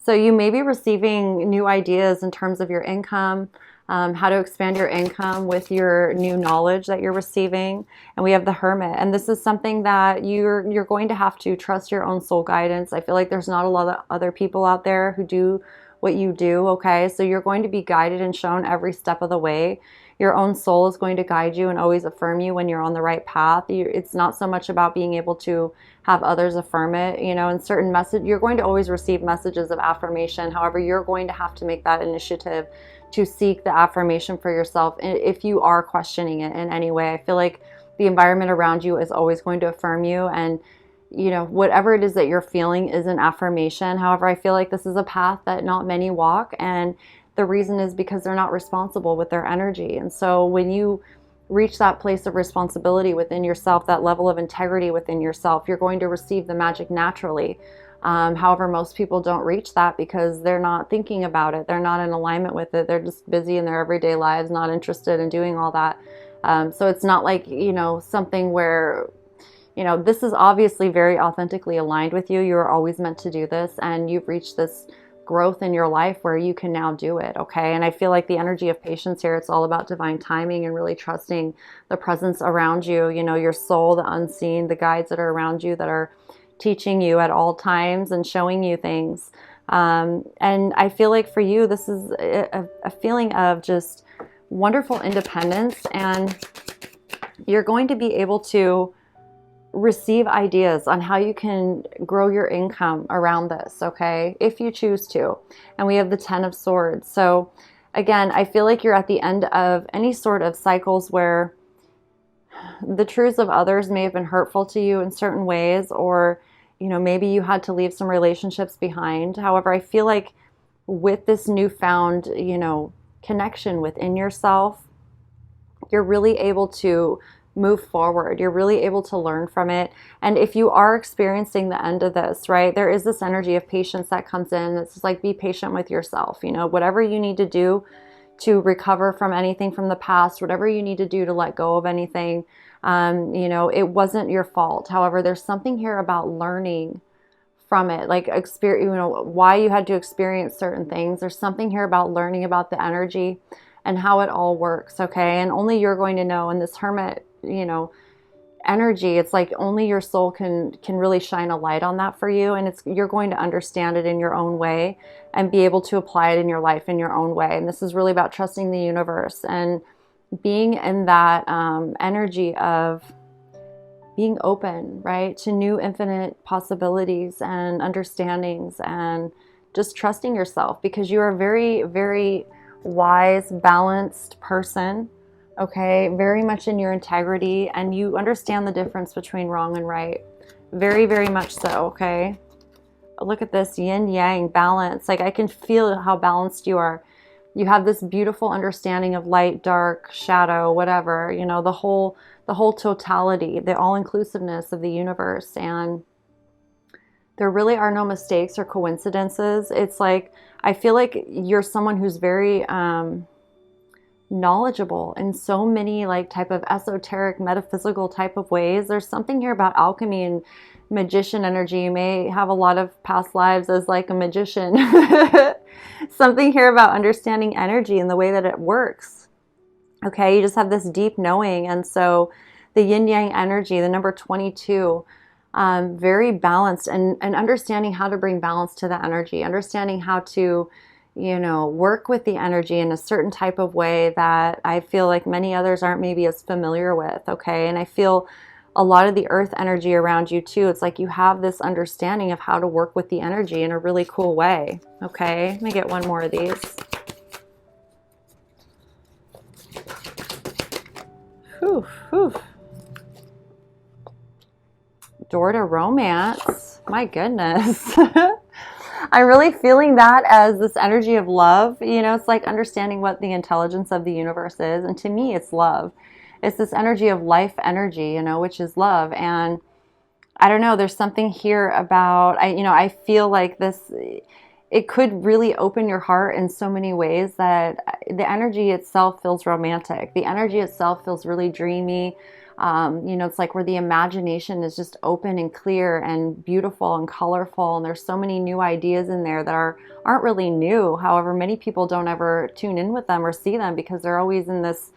So you may be receiving new ideas in terms of your income, how to expand your income with your new knowledge that you're receiving. And we have the Hermit. And this is something that you're going to have to trust your own soul guidance. I feel like there's not a lot of other people out there who do what you do, okay? So you're going to be guided and shown every step of the way. Your own soul is going to guide you and always affirm you when you're on the right path. It's not so much about being able to have others affirm it. In certain you're going to always receive messages of affirmation. However, you're going to have to make that initiative to seek the affirmation for yourself if you are questioning it in any way. I feel like the environment around you is always going to affirm you, and whatever it is that you're feeling is an affirmation. However, I feel like this is a path that not many walk, and the reason is because they're not responsible with their energy. And so when you reach that place of responsibility within yourself, that level of integrity within yourself, you're going to receive the magic naturally. However, most people don't reach that because they're not thinking about it. They're not in alignment with it. They're just busy in their everyday lives, not interested in doing all that. So it's not like, something where you know, this is obviously very authentically aligned with you. You were always meant to do this, and you've reached this growth in your life where you can now do it. Okay. And I feel like the energy of patience here, it's all about divine timing and really trusting the presence around you, you know, your soul, the unseen, the guides that are around you that are teaching you at all times and showing you things. And I feel like for you, this is a feeling of just wonderful independence, and you're going to be able to receive ideas on how you can grow your income around this, okay, if you choose to. And we have the 10 of Swords. So again, I feel like you're at the end of any sort of cycles where the truths of others may have been hurtful to you in certain ways, or, you know, maybe you had to leave some relationships behind. However, I feel like with this newfound, you know, connection within yourself, you're really able to move forward. You're really able to learn from it. And if you are experiencing the end of this, right, there is this energy of patience that comes in. It's just like, be patient with yourself. You know, whatever you need to do to recover from anything from the past, whatever you need to do to let go of anything, you know, it wasn't your fault. However, there's something here about learning from it, like experience, you know, why you had to experience certain things. There's something here about learning about the energy and how it all works. Okay. And only you're going to know. And this Hermit, you know, energy, it's like only your soul can really shine a light on that for you, and you're going to understand it in your own way and be able to apply it in your life in your own way. And this is really about trusting the universe and being in that energy of being open, right, to new infinite possibilities and understandings, and just trusting yourself, because you are a very, very wise, balanced person. Okay, very much in your integrity, and you understand the difference between wrong and right. Very, very much so, okay? Look at this yin yang balance. Like, I can feel how balanced you are. You have this beautiful understanding of light, dark, shadow, whatever, you know, the whole totality, the all-inclusiveness of the universe. And there really are no mistakes or coincidences. It's like, I feel like you're someone who's very knowledgeable in so many like type of esoteric, metaphysical type of ways. There's something here about alchemy and magician energy. You may have a lot of past lives as like a magician. Something here about understanding energy and the way that it works. Okay, you just have this deep knowing. And so the yin yang energy, the number 22, very balanced, and understanding how to bring balance to the energy, understanding how to, you know, work with the energy in a certain type of way that I feel like many others aren't maybe as familiar with. Okay. And I feel a lot of the earth energy around you too. It's like you have this understanding of how to work with the energy in a really cool way. Okay. Let me get one more of these. Whew, whew. Door to romance. My goodness. I'm really feeling that as this energy of love. You know, it's like understanding what the intelligence of the universe is. And to me, it's love. It's this energy of life energy, you know, which is love. And I don't know, there's something here about, I feel like this, it could really open your heart in so many ways that the energy itself feels romantic. The energy itself feels really dreamy. You know, it's like where the imagination is just open and clear and beautiful and colorful. And there's so many new ideas in there that aren't really new. However, many people don't ever tune in with them or see them because they're always in this,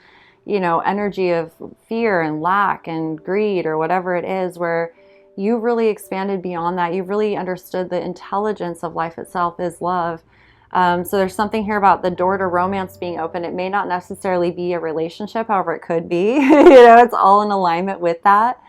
you know, energy of fear and lack and greed or whatever it is, where you really expanded beyond that. You really understood the intelligence of life itself is love. So there's something here about the door to romance being open. It may not necessarily be a relationship, however it could be. You know, it's all in alignment with that.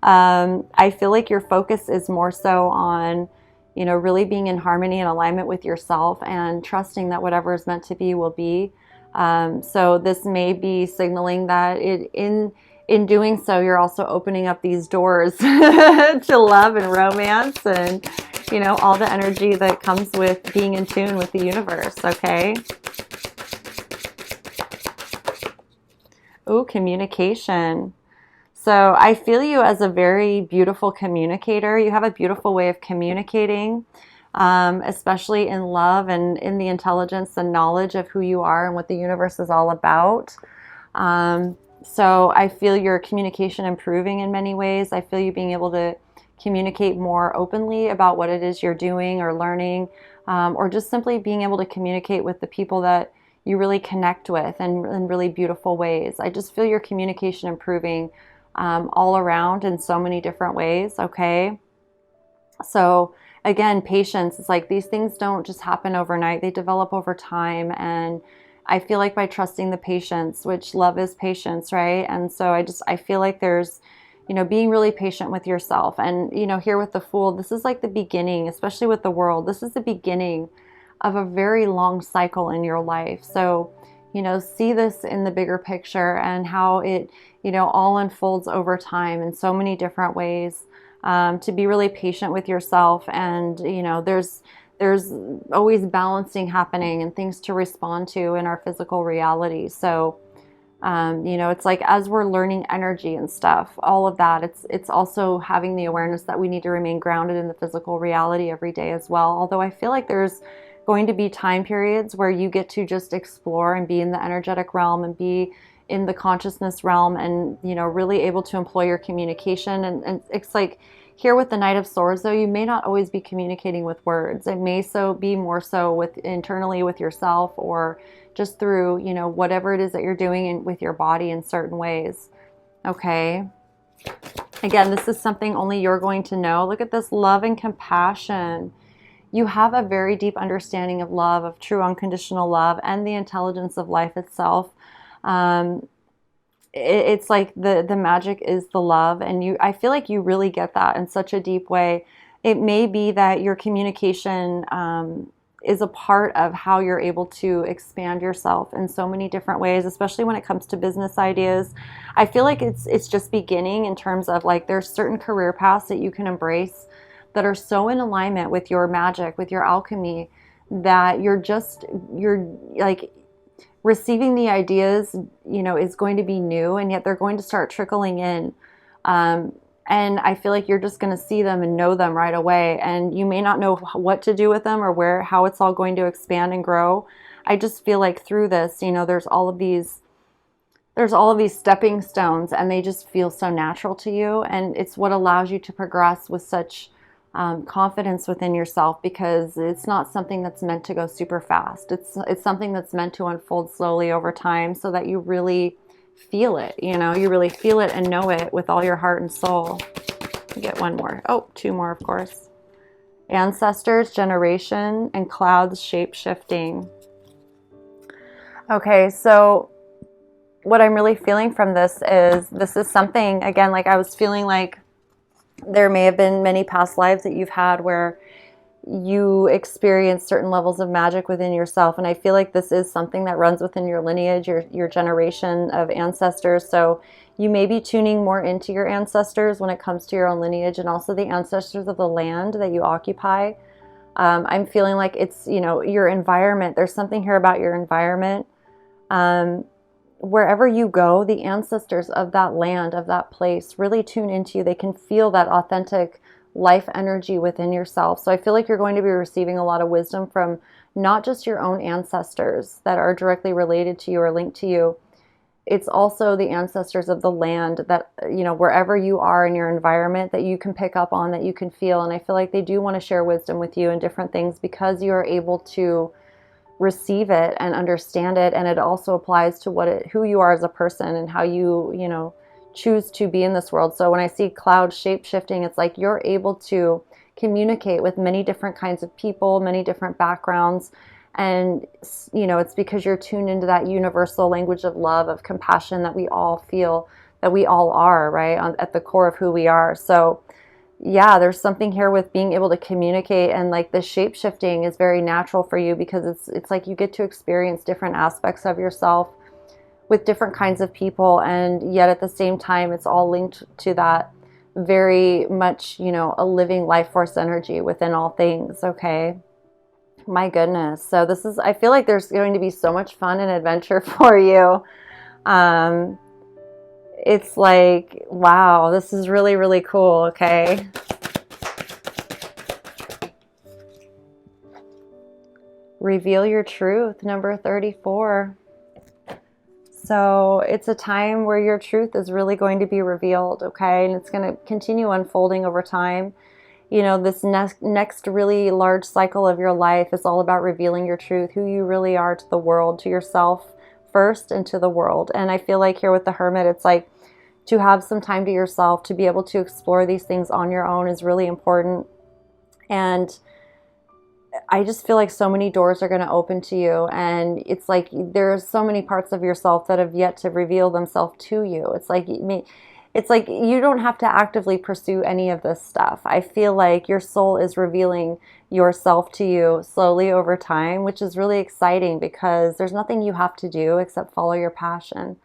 I feel like your focus is more so on, you know, really being in harmony and alignment with yourself and trusting that whatever is meant to be will be. So this may be signaling that in doing so, you're also opening up these doors to love and romance and, you know, all the energy that comes with being in tune with the universe, okay? Oh, communication. So I feel you as a very beautiful communicator. You have a beautiful way of communicating, especially in love and in the intelligence and knowledge of who you are and what the universe is all about. So I feel your communication improving in many ways. I feel you being able to communicate more openly about what it is you're doing or learning, or just simply being able to communicate with the people that you really connect with in really beautiful ways. I just feel your communication improving all around in so many different ways, okay? So again, patience, it's like these things don't just happen overnight. They develop over time. And I feel like by trusting the patience, which love is patience, right? And so I feel like there's, being really patient with yourself. And, here with the Fool, this is like the beginning, especially with the world. This is the beginning of a very long cycle in your life. So, see this in the bigger picture and how it, all unfolds over time in so many different ways. To be really patient with yourself, and there's always balancing happening and things to respond to in our physical reality. So it's like as we're learning energy and stuff, all of that, it's also having the awareness that we need to remain grounded in the physical reality every day as well. Although I feel like there's going to be time periods where you get to just explore and be in the energetic realm and be in the consciousness realm, and really able to employ your communication. And it's like here with the Knight of Swords, though, you may not always be communicating with words. It may be more so with internally with yourself, or just through whatever it is that you're doing with your body in certain ways. Okay, again, this is something only you're going to know. Look at this love and compassion. You have a very deep understanding of love, of true unconditional love, and the intelligence of life itself. It's like the magic is the love, and I feel like you really get that in such a deep way. It may be that your communication is a part of how you're able to expand yourself in so many different ways, especially when it comes to business ideas. I feel like it's just beginning in terms of like there's certain career paths that you can embrace that are so in alignment with your magic, with your alchemy, that you're like receiving the ideas, is going to be new, and yet they're going to start trickling in. And I feel like you're just going to see them and know them right away. And you may not know what to do with them or how it's all going to expand and grow. I just feel like through this, there's all of these stepping stones, and they just feel so natural to you. And it's what allows you to progress with such confidence within yourself, because it's not something that's meant to go super fast. It's something that's meant to unfold slowly over time, so that you really feel it, you really feel it and know it with all your heart and soul. Get one more. Oh, two more, of course. Ancestors, generation, and clouds shape-shifting. Okay, so what I'm really feeling from this is something, again, like I was feeling like there may have been many past lives that you've had where you experience certain levels of magic within yourself. And I feel like this is something that runs within your lineage, your generation of ancestors. So you may be tuning more into your ancestors when it comes to your own lineage, and also the ancestors of the land that you occupy. I'm feeling like it's, your environment. There's something here about your environment. Wherever you go, the ancestors of that land, of that place, really tune into you. They can feel that authentic life energy within yourself. So I feel like you're going to be receiving a lot of wisdom from not just your own ancestors that are directly related to you or linked to you. It's also the ancestors of the land that, wherever you are in your environment, that you can pick up on, that you can feel. And I feel like they do want to share wisdom with you in different things, because you are able to receive it and understand it. And it also applies to who you are as a person and how you choose to be in this world. So when I see cloud shape shifting, it's like you're able to communicate with many different kinds of people, many different backgrounds. And, it's because you're tuned into that universal language of love, of compassion that we all feel, that we all are, right, at the core of who we are. So yeah, there's something here with being able to communicate, and like the shape shifting is very natural for you, because it's like you get to experience different aspects of yourself with different kinds of people, and yet at the same time it's all linked to that very much, a living life force energy within all things. Okay, my goodness. So I feel like there's going to be so much fun and adventure for you. It's like, wow, this is really, really cool. Okay. Reveal your truth, number 34. So it's a time where your truth is really going to be revealed, okay? And it's going to continue unfolding over time. You know, this next really large cycle of your life is all about revealing your truth, who you really are to the world, to yourself first, and to the world. And I feel like here with the Hermit, it's like to have some time to yourself, to be able to explore these things on your own is really important. And I just feel like so many doors are going to open to you, and it's like there's so many parts of yourself that have yet to reveal themselves to you. It's like you don't have to actively pursue any of this stuff. I feel like your soul is revealing yourself to you slowly over time, which is really exciting because there's nothing you have to do except follow your passion.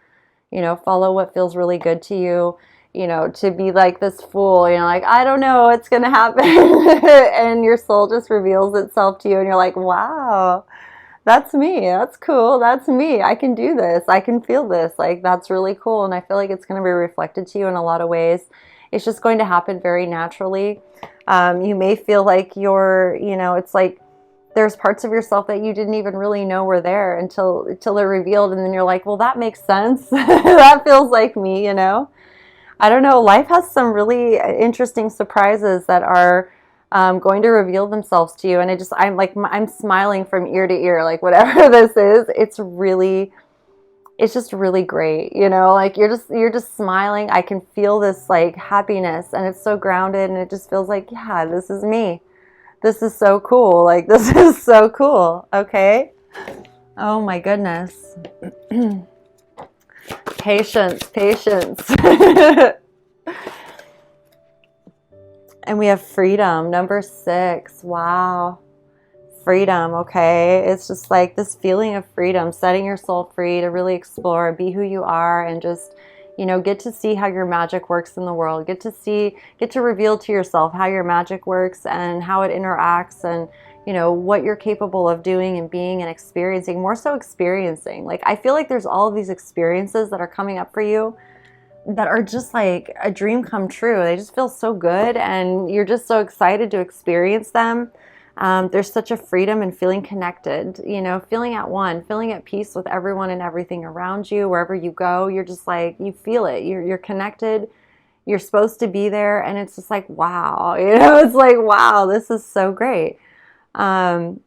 You know, follow what feels really good to you. You know, to be like this fool, you know, like, I don't know what's going to happen. And your soul just reveals itself to you and you're like, wow, that's me. That's cool. That's me. I can do this. I can feel this. Like, that's really cool. And I feel like it's going to be reflected to you in a lot of ways. It's just going to happen very naturally. You may feel like you're, you know, it's like there's parts of yourself that you didn't even really know were there until they're revealed. And then you're like, well, that makes sense. That feels like me, you know? I don't know. Life has some really interesting surprises that are going to reveal themselves to you. And I'm smiling from ear to ear, like whatever this is, it's just really great. You know, like you're just smiling. I can feel this like happiness, and it's so grounded, and it just feels like, yeah, this is me. This is so cool. Like, this is so cool. Okay. Oh my goodness. Patience. And we have freedom, number 6. Wow. Freedom, okay? It's just like this feeling of freedom, setting your soul free to really explore, be who you are, and just, you know, get to see how your magic works in the world. Get to reveal to yourself how your magic works and how it interacts, and, you know, what you're capable of doing and being and experiencing, more so experiencing. Like, I feel like there's all of these experiences that are coming up for you that are just like a dream come true. They just feel so good, and you're just so excited to experience them. There's such a freedom in feeling connected, you know, feeling at one, feeling at peace with everyone and everything around you. Wherever you go, you're just like, you feel it. You're connected. You're supposed to be there, and it's just like, wow, you know, it's like, wow, this is so great. And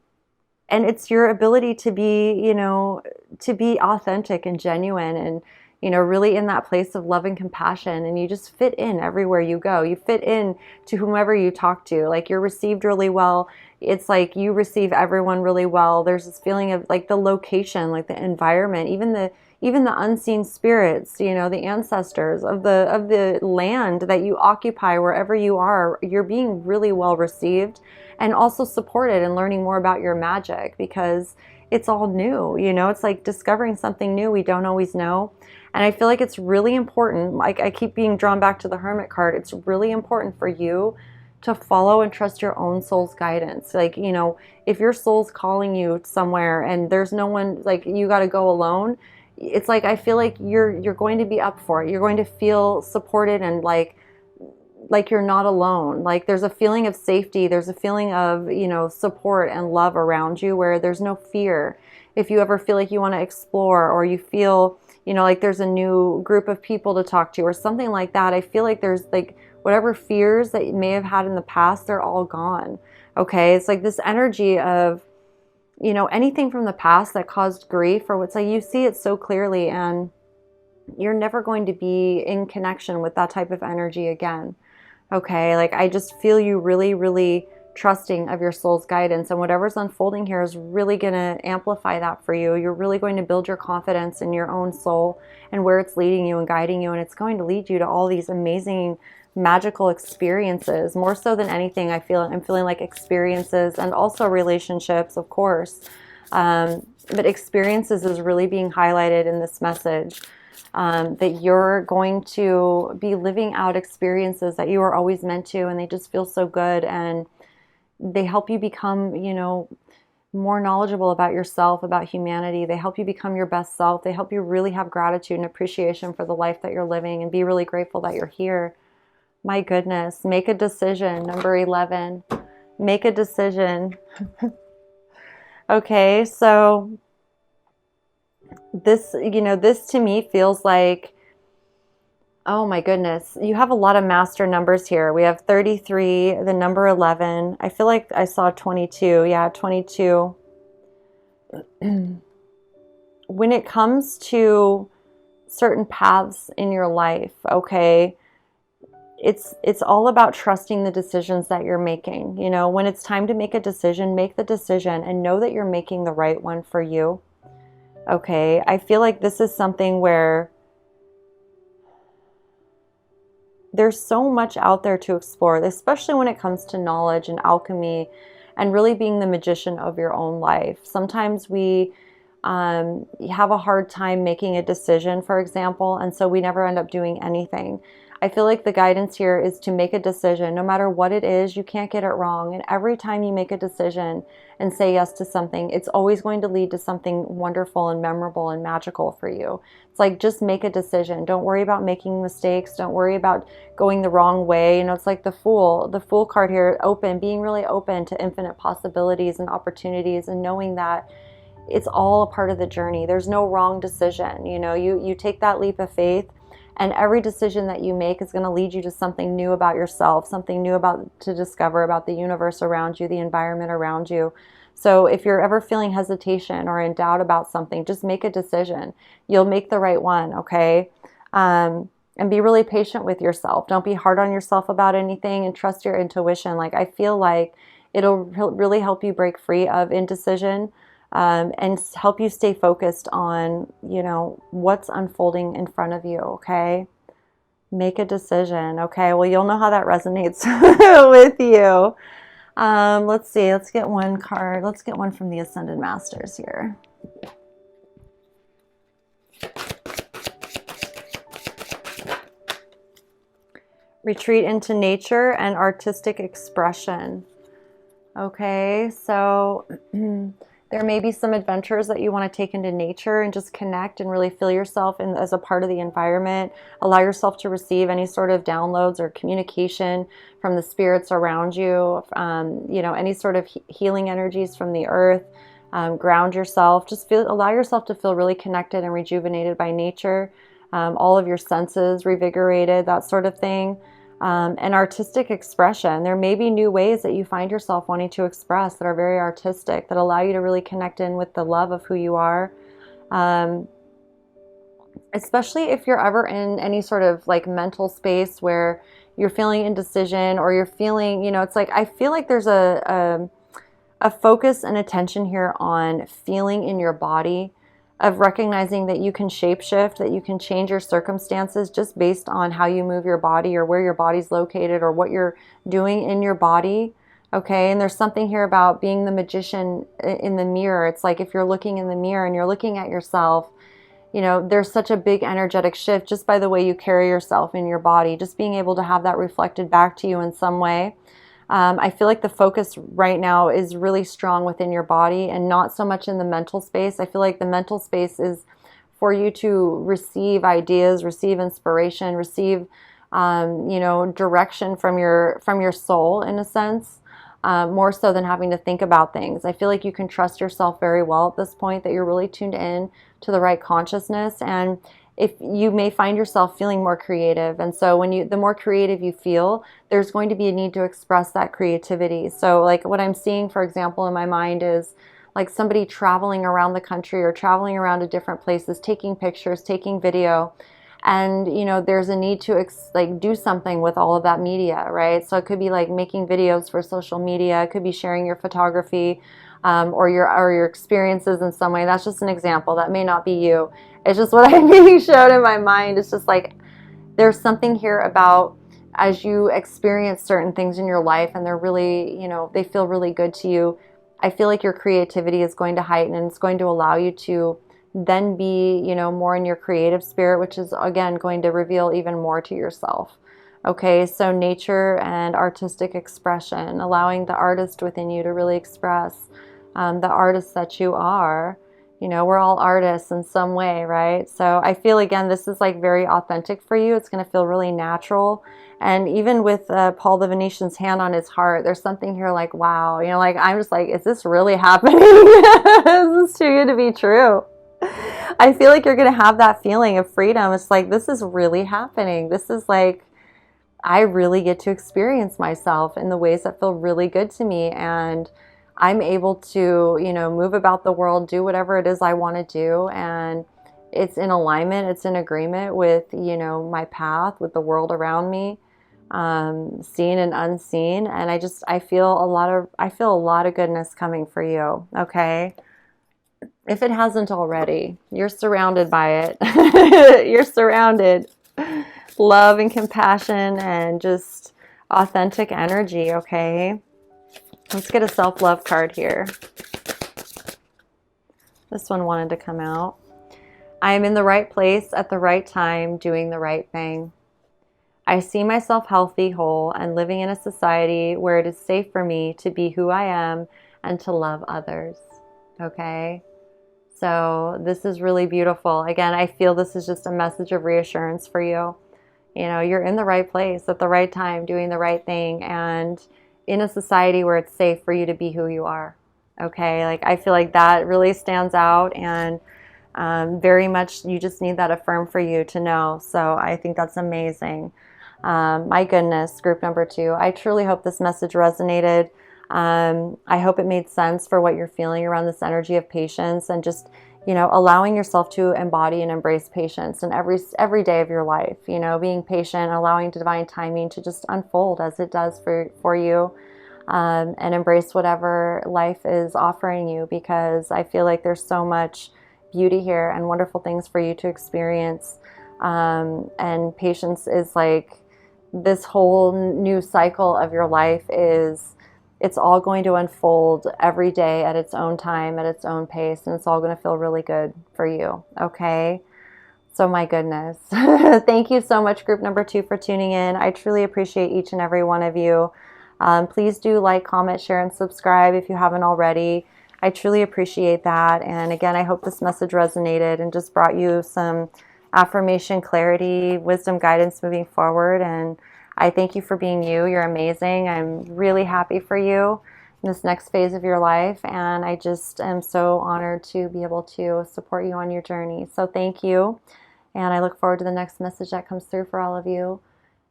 it's your ability to be, you know, to be authentic and genuine, and, you know, really in that place of love and compassion. And you just fit in everywhere you go. You fit in to whomever you talk to. Like, you're received really well. It's like you receive everyone really well. There's this feeling of like the location, like the environment, even the unseen spirits, you know, the ancestors of the land that you occupy, wherever you are, you're being really well received, and also supported and learning more about your magic, because it's all new, you know. It's like discovering something new we don't always know. And I feel like it's really important, like I keep being drawn back to the Hermit card, it's really important for you to follow and trust your own soul's guidance. Like, you know, if your soul's calling you somewhere and there's no one, like, you got to go alone, it's like, I feel like you're going to be up for it. You're going to feel supported, and like you're not alone. Like, there's a feeling of safety. There's a feeling of, you know, support and love around you, where there's no fear. If you ever feel like you want to explore, or you feel, you know, like there's a new group of people to talk to or something like that, I feel like there's like whatever fears that you may have had in the past, they're all gone. Okay. It's like this energy of, you know, anything from the past that caused grief, or what's like, you see it so clearly, and you're never going to be in connection with that type of energy again. Okay. Like, I just feel you really, really trusting of your soul's guidance, and whatever's unfolding here is really going to amplify that for you. You're really going to build your confidence in your own soul and where it's leading you and guiding you, and it's going to lead you to all these amazing magical experiences. More so than anything, I'm feeling like experiences, and also relationships, of course, but experiences is really being highlighted in this message. That you're going to be living out experiences that you were always meant to, and they just feel so good, and they help you become, you know, more knowledgeable about yourself, about humanity. They help you become your best self. They help you really have gratitude and appreciation for the life that you're living, and be really grateful that you're here. My goodness, make a decision. Number 11, make a decision. Okay, so This, this to me feels like, oh my goodness, you have a lot of master numbers here. We have 33, the number 11. I feel like I saw 22. Yeah, 22. When it comes to certain paths in your life, okay, it's all about trusting the decisions that you're making. When it's time to make a decision, make the decision and know that you're making the right one for you. Okay, I feel like this is something where there's so much out there to explore, especially when it comes to knowledge and alchemy and really being the magician of your own life. Sometimes we have a hard time making a decision, for example, and so we never end up doing anything. I feel like the guidance here is to make a decision. No matter what it is, you can't get it wrong. And every time you make a decision and say yes to something, it's always going to lead to something wonderful and memorable and magical for you. It's like, just make a decision. Don't worry about making mistakes. Don't worry about going the wrong way. It's like the Fool card here, being really open to infinite possibilities and opportunities, and knowing that it's all a part of the journey. There's no wrong decision. You take that leap of faith, and every decision that you make is going to lead you to something new about yourself, something new to discover about the universe around you, the environment around you. So if you're ever feeling hesitation or in doubt about something, just make a decision. You'll make the right one, okay? And be really patient with yourself. Don't be hard on yourself about anything, and trust your intuition. Like, I feel like it'll really help you break free of indecision. And help you stay focused on, what's unfolding in front of you, okay? Make a decision, okay? Well, you'll know how that resonates with you. Let's see. Let's get one card. Let's get one from the Ascended Masters here. Retreat into nature and artistic expression. Okay, so there may be some adventures that you want to take into nature and just connect and really feel yourself as a part of the environment. Allow yourself to receive any sort of downloads or communication from the spirits around you, any sort of healing energies from the earth. Ground yourself. Just allow yourself to feel really connected and rejuvenated by nature. All of your senses revigorated, that sort of thing. And artistic expression. There may be new ways that you find yourself wanting to express that are very artistic, that allow you to really connect in with the love of who you are. Especially if you're ever in any sort of like mental space where you're feeling indecision, or you're feeling, it's like, I feel like there's a focus and attention here on feeling in your body, of recognizing that you can shapeshift, that you can change your circumstances just based on how you move your body, or where your body's located, or what you're doing in your body. Okay, and there's something here about being the magician in the mirror. It's like, if you're looking in the mirror and you're looking at yourself, there's such a big energetic shift just by the way you carry yourself in your body, just being able to have that reflected back to you in some way. I feel like the focus right now is really strong within your body and not so much in the mental space. I feel like the mental space is for you to receive ideas, receive inspiration, receive, direction from your soul, in a sense, more so than having to think about things. I feel like you can trust yourself very well at this point, that you're really tuned in to the right consciousness. And if you may find yourself feeling more creative. And so the more creative you feel, there's going to be a need to express that creativity. So like what I'm seeing, for example, in my mind is like somebody traveling around the country or traveling around to different places, taking pictures, taking video. And, there's a need to do something with all of that media, right? So it could be like making videos for social media. It could be sharing your photography, or your experiences in some way. That's just an example. That may not be you. It's just what I'm being shown in my mind. It's just like, there's something here about, as you experience certain things in your life and they're really, they feel really good to you, I feel like your creativity is going to heighten, and it's going to allow you to then be, more in your creative spirit, which is, again, going to reveal even more to yourself. Okay, so nature and artistic expression, allowing the artist within you to really express the artist that you are. We're all artists in some way, right? So I feel, again, this is like very authentic for you. It's going to feel really natural. And even with Paul the Venetian's hand on his heart, there's something here like, wow, I'm just like, is this really happening? Is this too good to be true? I feel like you're going to have that feeling of freedom. It's like, this is really happening. This is like, I really get to experience myself in the ways that feel really good to me. And I'm able to, move about the world, do whatever it is I want to do. And it's in alignment. It's in agreement with, my path, with the world around me, seen and unseen. And I feel a lot of goodness coming for you. Okay. If it hasn't already, you're surrounded by it. You're surrounded. Love and compassion and just authentic energy, okay? Let's get a self-love card here. This one wanted to come out. I am in the right place at the right time, doing the right thing. I see myself healthy, whole, and living in a society where it is safe for me to be who I am and to love others, okay? So this is really beautiful. Again, I feel this is just a message of reassurance for you. You're in the right place at the right time, doing the right thing, and in a society where it's safe for you to be who you are. Okay, like I feel like that really stands out, and very much you just need that affirmed for you to know. So I think that's amazing. My goodness, group number 2. I truly hope this message resonated. I hope it made sense for what you're feeling around this energy of patience and just allowing yourself to embody and embrace patience in every day of your life, being patient, allowing divine timing to just unfold as it does for you, and embrace whatever life is offering you, because I feel like there's so much beauty here and wonderful things for you to experience. And patience is like this whole new cycle of your life it's all going to unfold every day at its own time, at its own pace, and it's all going to feel really good for you, okay? So my goodness. Thank you so much, group number 2, for tuning in. I truly appreciate each and every one of you. Please do like, comment, share, and subscribe if you haven't already. I truly appreciate that. And again, I hope this message resonated and just brought you some affirmation, clarity, wisdom, guidance moving forward. And I thank you for being you. You're amazing. I'm really happy for you in this next phase of your life. And I just am so honored to be able to support you on your journey. So thank you. And I look forward to the next message that comes through for all of you.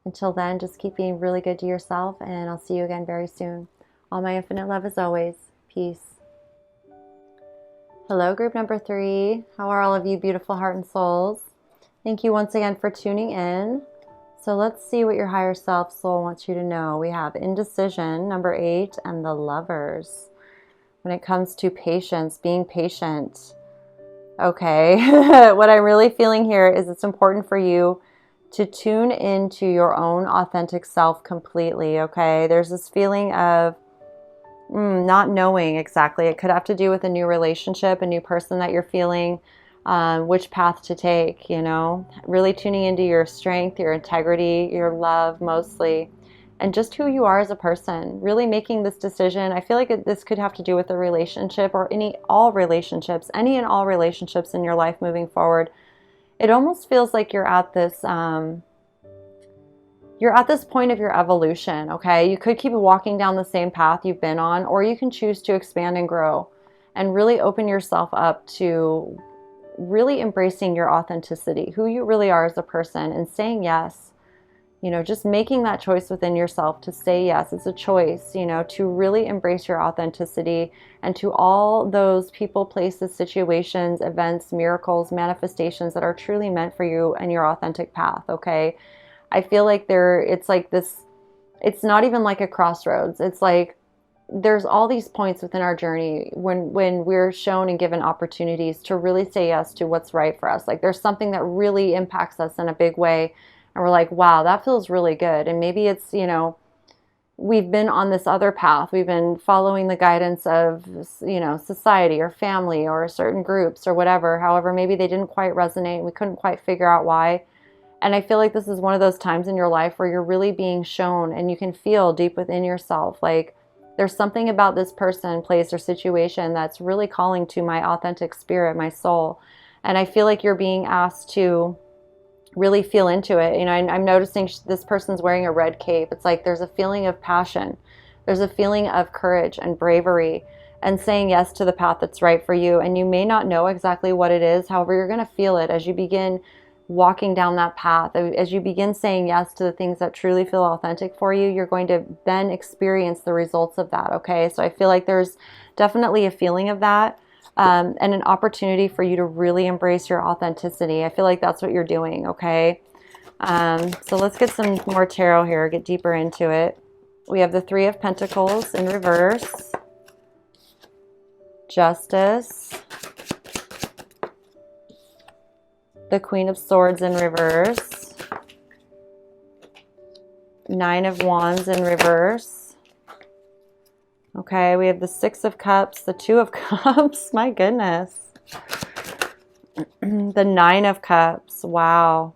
Until then, just keep being really good to yourself. And I'll see you again very soon. All my infinite love as always. Peace. Hello, group number 3. How are all of you beautiful heart and souls? Thank you once again for tuning in. So let's see what your higher self soul wants you to know. We have indecision, number 8, and the Lovers. When it comes to patience, being patient. Okay, what I'm really feeling here is it's important for you to tune into your own authentic self completely, okay? There's this feeling of not knowing exactly. It could have to do with a new relationship, a new person that you're feeling, which path to take, really tuning into your strength, your integrity, your love mostly, and just who you are as a person, really making this decision. I feel like this could have to do with a relationship or any and all relationships in your life moving forward. It almost feels like you're at this point of your evolution, okay? You could keep walking down the same path you've been on, or you can choose to expand and grow and really open yourself up to really embracing your authenticity, who you really are as a person, and saying yes. Just making that choice within yourself to say yes. It's a choice, to really embrace your authenticity and to all those people, places, situations, events, miracles, manifestations that are truly meant for you and your authentic path, okay? I feel like it's like this, it's not even like a crossroads. It's like there's all these points within our journey when we're shown and given opportunities to really say yes to what's right for us. Like there's something that really impacts us in a big way. And we're like, wow, that feels really good. And maybe it's, we've been on this other path. We've been following the guidance of, society or family or certain groups or whatever. However, maybe they didn't quite resonate. We couldn't quite figure out why. And I feel like this is one of those times in your life where you're really being shown and you can feel deep within yourself, like there's something about this person, place, or situation that's really calling to my authentic spirit, my soul. And I feel like you're being asked to really feel into it. I'm noticing this person's wearing a red cape. It's like there's a feeling of passion. There's a feeling of courage and bravery. and saying yes to the path that's right for you. And you may not know exactly what it is. However, you're going to feel it as you begin walking down that path. As you begin saying yes to the things that truly feel authentic for you, you're going to then experience the results of that. Okay. So I feel like there's definitely a feeling of that. And an opportunity for you to really embrace your authenticity. I feel like that's what you're doing. Okay. So let's get some more tarot here, get deeper into it. We have the Three of Pentacles in reverse, Justice, the Queen of Swords in reverse, Nine of Wands in reverse. Okay, we have the Six of Cups, the Two of Cups, my goodness. The Nine of Cups, wow.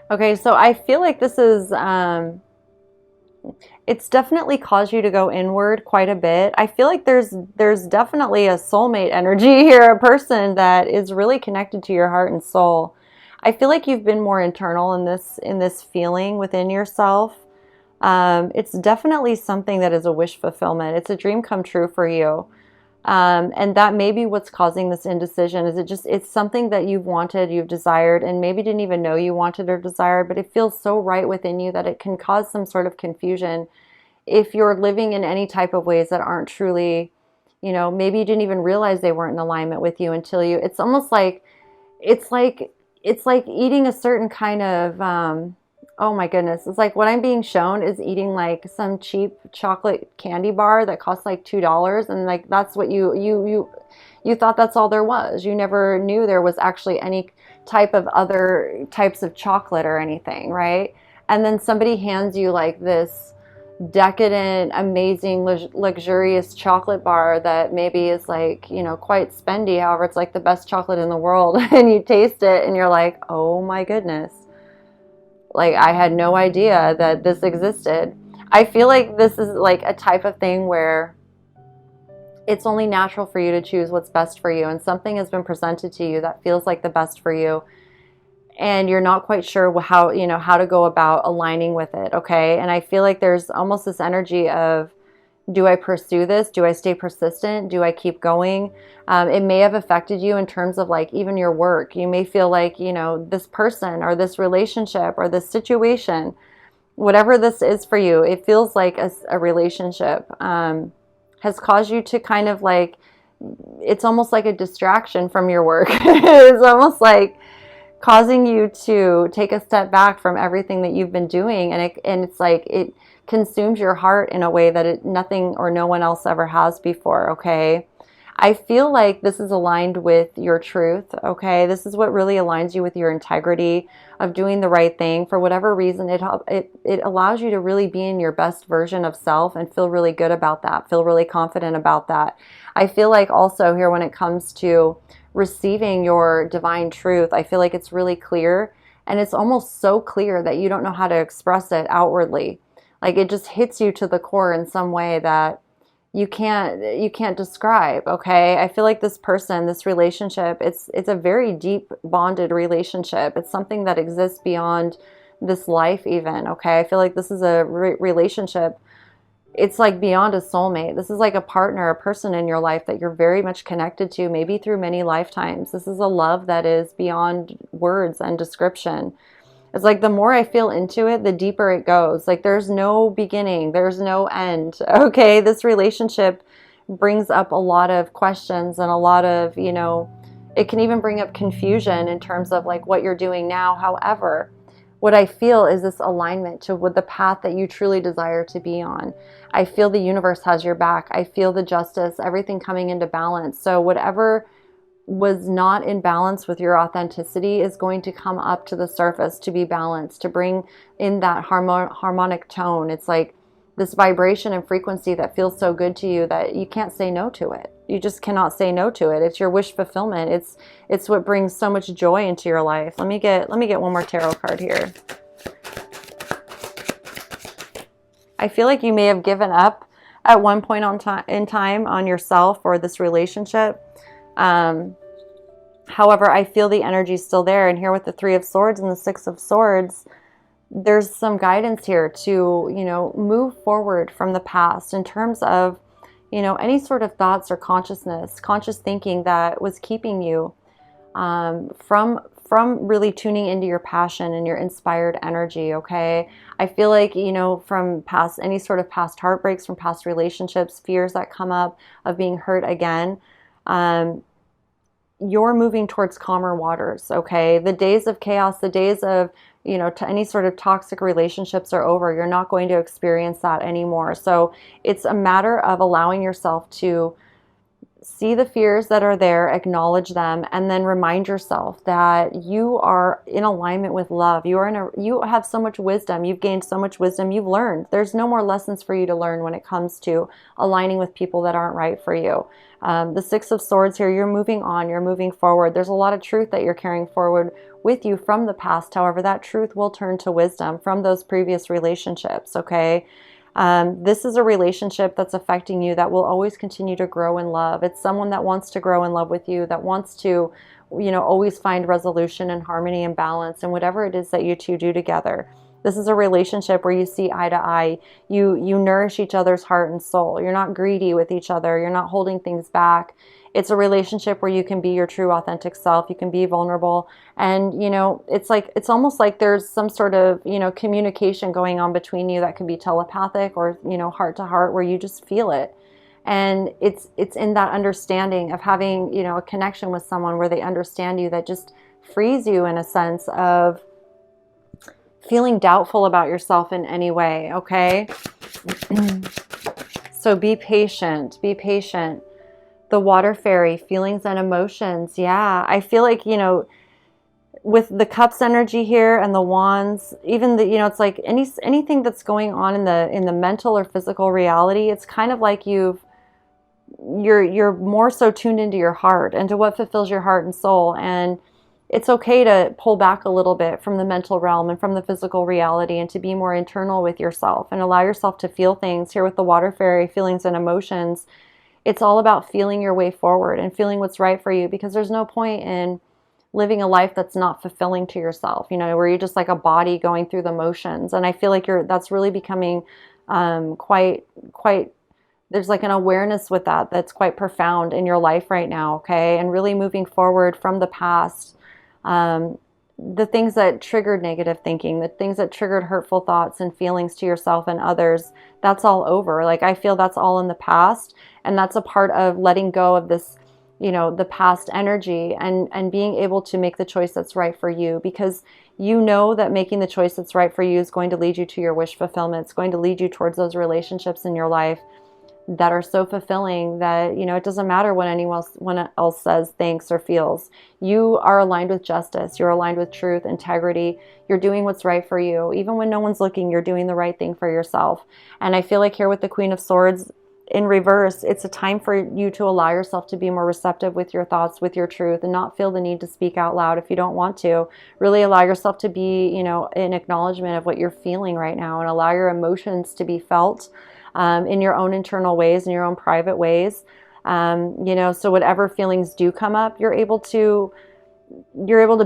Okay, so I feel like this is, it's definitely caused you to go inward quite a bit. I feel like there's definitely a soulmate energy here, a person that is really connected to your heart and soul. I feel like you've been more internal in this feeling within yourself. It's definitely something that is a wish fulfillment. It's a dream come true for you. And that may be what's causing this indecision. It's something that you've wanted, you've desired, and maybe didn't even know you wanted or desired, but it feels so right within you that it can cause some sort of confusion if you're living in any type of ways that aren't truly, maybe you didn't even realize they weren't in alignment with you until it's almost like, it's like eating a certain kind of, oh my goodness. It's like what I'm being shown is eating like some cheap chocolate candy bar that costs like $2. And like, that's what you thought that's all there was. You never knew there was actually any type of other types of chocolate or anything, right? And then somebody hands you like this decadent, amazing, luxurious chocolate bar that maybe is like, quite spendy. However, it's like the best chocolate in the world. And you taste it and you're like, oh my goodness. Like, I had no idea that this existed. I feel like this is like a type of thing where it's only natural for you to choose what's best for you. And something has been presented to you that feels like the best for you. And you're not quite sure how to go about aligning with it. Okay. And I feel like there's almost this energy of, do I pursue this? Do I stay persistent? Do I keep going? It may have affected you in terms of like even your work. You may feel like, this person or this relationship or this situation, whatever this is for you, it feels like a relationship has caused you to kind of like, it's almost like a distraction from your work. It's almost like causing you to take a step back from everything that you've been doing. And it's like it consumes your heart in a way that nothing or no one else ever has before. Okay. I feel like this is aligned with your truth. Okay. This is what really aligns you with your integrity of doing the right thing. For whatever reason, it allows you to really be in your best version of self and feel really good about that. Feel really confident about that. I feel like also here when it comes to receiving your divine truth, I feel like it's really clear, and it's almost so clear that you don't know how to express it outwardly. Like it just hits you to the core in some way that you can't describe. Okay. I feel like this person, this relationship, it's a very deep bonded relationship. It's something that exists beyond this life even. Okay. I feel like this is a relationship. It's like beyond a soulmate. This is like a partner, a person in your life that you're very much connected to, maybe through many lifetimes. This is a love that is beyond words and description. It's like the more I feel into it, the deeper it goes. Like there's no beginning, there's no end. Okay, this relationship brings up a lot of questions and a lot of, it can even bring up confusion in terms of like what you're doing now. However, what I feel is this alignment to with the path that you truly desire to be on. I feel the universe has your back. I feel the justice, everything coming into balance. So whatever was not in balance with your authenticity is going to come up to the surface to be balanced, to bring in that harmonic tone. It's like this vibration and frequency that feels so good to you that you can't say no to it. You just cannot say no to it. It's your wish fulfillment. It's what brings so much joy into your life. Let me get one more tarot card here. I feel like you may have given up at one point in time on yourself or this relationship. However, I feel the energy still there. And here with the Three of Swords and the Six of Swords, there's some guidance here to, move forward from the past in terms of, any sort of thoughts or conscious thinking that was keeping you from really tuning into your passion and your inspired energy. Okay. I feel like, from any sort of past heartbreaks, from past relationships, fears that come up of being hurt again, you're moving towards calmer waters. Okay. The days of chaos, the days of, to any sort of toxic relationships are over. You're not going to experience that anymore. So it's a matter of allowing yourself to see the fears that are there, acknowledge them, and then remind yourself that you are in alignment with love. You have so much wisdom. You've gained so much wisdom. You've learned. There's no more lessons for you to learn when it comes to aligning with people that aren't right for you. The Six of Swords here, you're moving on, you're moving forward. There's a lot of truth that you're carrying forward with you from the past. However, that truth will turn to wisdom from those previous relationships, okay? This is a relationship that's affecting you that will always continue to grow in love. It's someone that wants to grow in love with you, that wants to, always find resolution and harmony and balance and whatever it is that you two do together. This is a relationship where you see eye to eye. You nourish each other's heart and soul. You're not greedy with each other. You're not holding things back. It's a relationship where you can be your true authentic self. You can be vulnerable. And, it's almost like there's some sort of, communication going on between you that could be telepathic or, heart to heart, where you just feel it. And it's in that understanding of having, a connection with someone where they understand you, that just frees you in a sense of feeling doubtful about yourself in any way. Okay. So be patient, be patient. The water fairy, feelings and emotions. Yeah, I feel like, with the cups energy here and the wands, even it's like anything that's going on in the mental or physical reality, it's kind of like you're more so tuned into your heart and to what fulfills your heart and soul. And it's okay to pull back a little bit from the mental realm and from the physical reality and to be more internal with yourself and allow yourself to feel things. Here with the water fairy, feelings and emotions, it's all about feeling your way forward and feeling what's right for you, because there's no point in living a life that's not fulfilling to yourself, where you're just like a body going through the motions. And I feel like that's really becoming quite, there's like an awareness with that's quite profound in your life right now, okay? And really moving forward from the past, the things that triggered negative thinking, the things that triggered hurtful thoughts and feelings to yourself and others, that's all over. Like, I feel that's all in the past. And that's a part of letting go of this, the past energy and being able to make the choice that's right for you, because that making the choice that's right for you is going to lead you to your wish fulfillment. It's going to lead you towards those relationships in your life that are so fulfilling that, it doesn't matter what anyone else says, thinks, or feels. You are aligned with justice. You're aligned with truth, integrity. You're doing what's right for you. Even when no one's looking, you're doing the right thing for yourself. And I feel like here with the Queen of Swords in reverse, it's a time for you to allow yourself to be more receptive with your thoughts, with your truth, and not feel the need to speak out loud if you don't want to. Really allow yourself to be, in acknowledgement of what you're feeling right now, and allow your emotions to be felt in your own internal ways, in your own private ways. So whatever feelings do come up, you're able to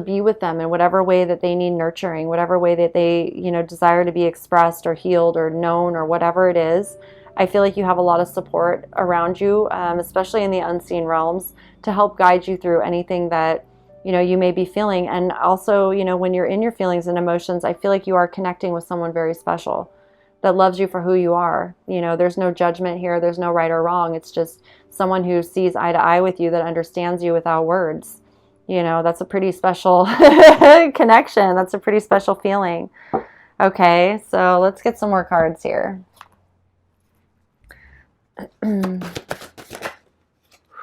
be with them in whatever way that they need nurturing, whatever way that they, desire to be expressed or healed or known or whatever it is. I feel like you have a lot of support around you, especially in the unseen realms, to help guide you through anything that, you may be feeling. And also, when you're in your feelings and emotions, I feel like you are connecting with someone very special that loves you for who you are. There's no judgment here. There's no right or wrong. It's just someone who sees eye to eye with you, that understands you without words. That's a pretty special connection. That's a pretty special feeling. Okay, so let's get some more cards here.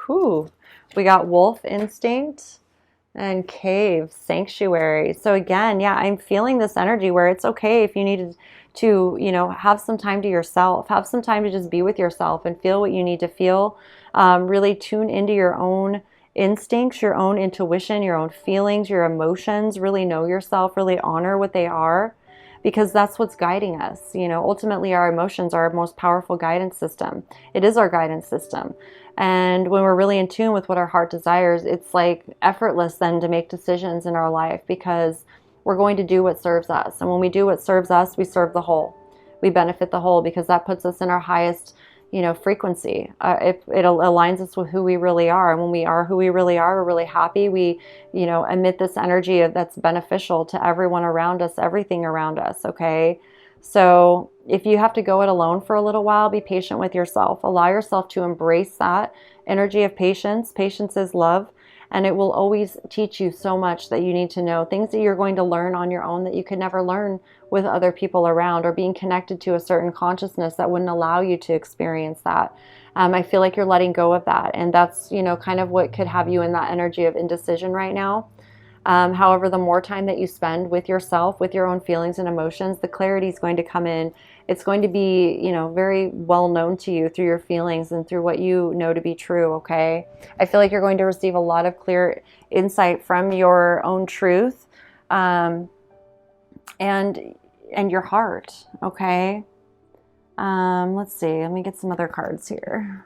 Whew. We got Wolf Instinct and Cave Sanctuary. So again, yeah, I'm feeling this energy where it's okay if you needed to, have some time to yourself, have some time to just be with yourself and feel what you need to feel. Really tune into your own instincts, your own intuition, your own feelings, your emotions. Really know yourself, really honor what they are, because that's what's guiding us. Ultimately our emotions are our most powerful guidance system. It is our guidance system. And when we're really in tune with what our heart desires, it's like effortless then to make decisions in our life, because we're going to do what serves us. And when we do what serves us, we serve the whole. We benefit the whole, because that puts us in our highest, frequency. It aligns us with who we really are. And when we are who we really are, we're really happy. We, emit this energy that's beneficial to everyone around us, everything around us. Okay. So if you have to go it alone for a little while, be patient with yourself. Allow yourself to embrace that energy of patience. Patience is love. And it will always teach you so much that you need to know, things that you're going to learn on your own that you could never learn with other people around, or being connected to a certain consciousness that wouldn't allow you to experience that. I feel like you're letting go of that. And that's, kind of what could have you in that energy of indecision right now. However, the more time that you spend with yourself, with your own feelings and emotions, the clarity is going to come in. It's going to be, very well known to you through your feelings and through what you know to be true, okay? I feel like you're going to receive a lot of clear insight from your own truth, and your heart, okay? Let's see. Let me get some other cards here.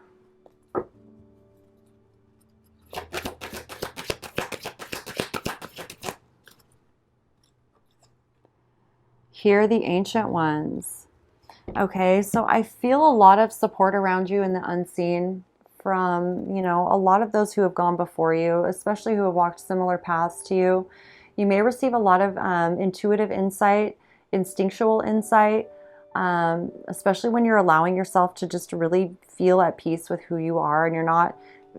Hear the ancient ones. Okay, so I feel a lot of support around you in the unseen from, a lot of those who have gone before you, especially who have walked similar paths to you. You may receive a lot of intuitive insight, instinctual insight, especially when you're allowing yourself to just really feel at peace with who you are, and you're not,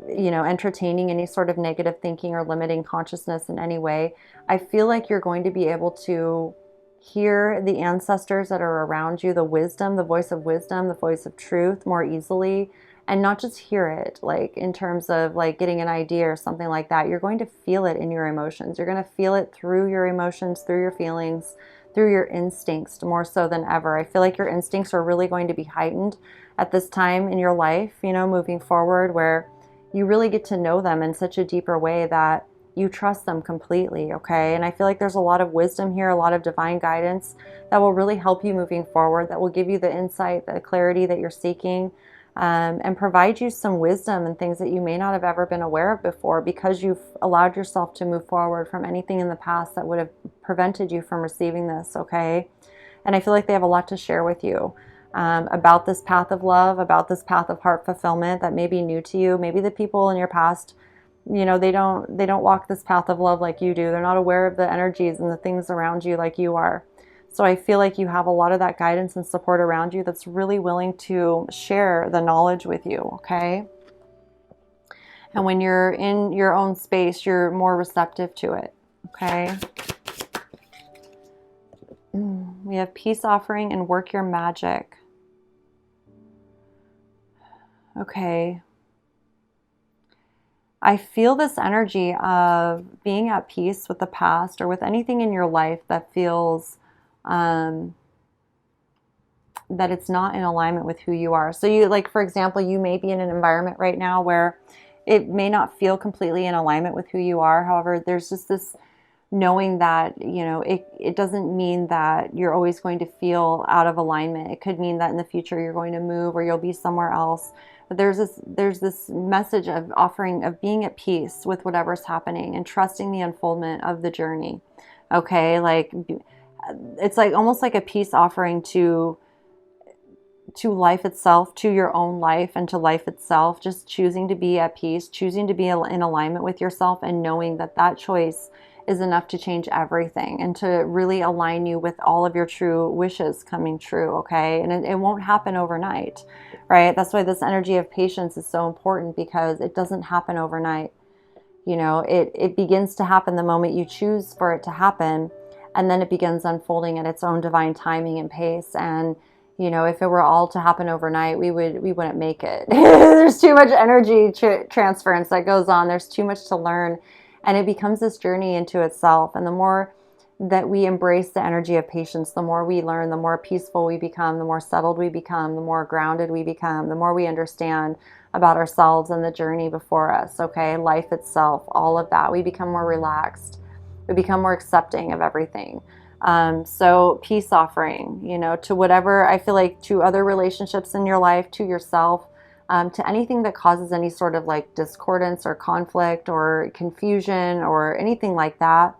entertaining any sort of negative thinking or limiting consciousness in any way. I feel like you're going to be able to hear the ancestors that are around you, the wisdom, the voice of truth more easily, and not just hear it like in terms of like getting an idea or something like that. You're going to feel it in your emotions. You're going to feel it through your emotions, through your feelings, through your instincts more so than ever. I feel like your instincts are really going to be heightened at this time in your life, moving forward, where you really get to know them in such a deeper way that you trust them completely, okay? And I feel like there's a lot of wisdom here, a lot of divine guidance that will really help you moving forward, that will give you the insight, the clarity that you're seeking, and provide you some wisdom and things that you may not have ever been aware of before, because you've allowed yourself to move forward from anything in the past that would have prevented you from receiving this, okay? And I feel like they have a lot to share with you. About this path of love, about this path of heart fulfillment that may be new to you. Maybe the people in your past, they don't walk this path of love like you do. They're not aware of the energies and the things around you like you are. So I feel like you have a lot of that guidance and support around you that's really willing to share the knowledge with you, okay? And when you're in your own space, you're more receptive to it, okay? We have peace offering and work your magic. Okay. I feel this energy of being at peace with the past, or with anything in your life that feels that it's not in alignment with who you are. So you, like, for example, you may be in an environment right now where it may not feel completely in alignment with who you are. However, there's just this knowing that, it doesn't mean that you're always going to feel out of alignment. It could mean that in the future you're going to move, or you'll be somewhere else. But there's this message of offering, of being at peace with whatever's happening and trusting the unfoldment of the journey. Okay, like it's like almost like a peace offering to life itself, to your own life and to life itself. Just choosing to be at peace, choosing to be in alignment with yourself, and knowing that that choice is enough to change everything and to really align you with all of your true wishes coming true, okay? And it won't happen overnight, right? That's why this energy of patience is so important, because it doesn't happen overnight. It begins to happen the moment you choose for it to happen, and then it begins unfolding at its own divine timing and pace. And if it were all to happen overnight, we wouldn't make it. There's too much energy transference that goes on. There's too much to learn. And it becomes this journey into itself. And the more that we embrace the energy of patience, the more we learn, the more peaceful we become, the more settled we become, the more grounded we become, the more we understand about ourselves and the journey before us, okay? Life itself, all of that. We become more relaxed. We become more accepting of everything. So peace offering, to whatever, I feel like, to other relationships in your life, to yourself, to anything that causes any sort of like discordance or conflict or confusion or anything like that.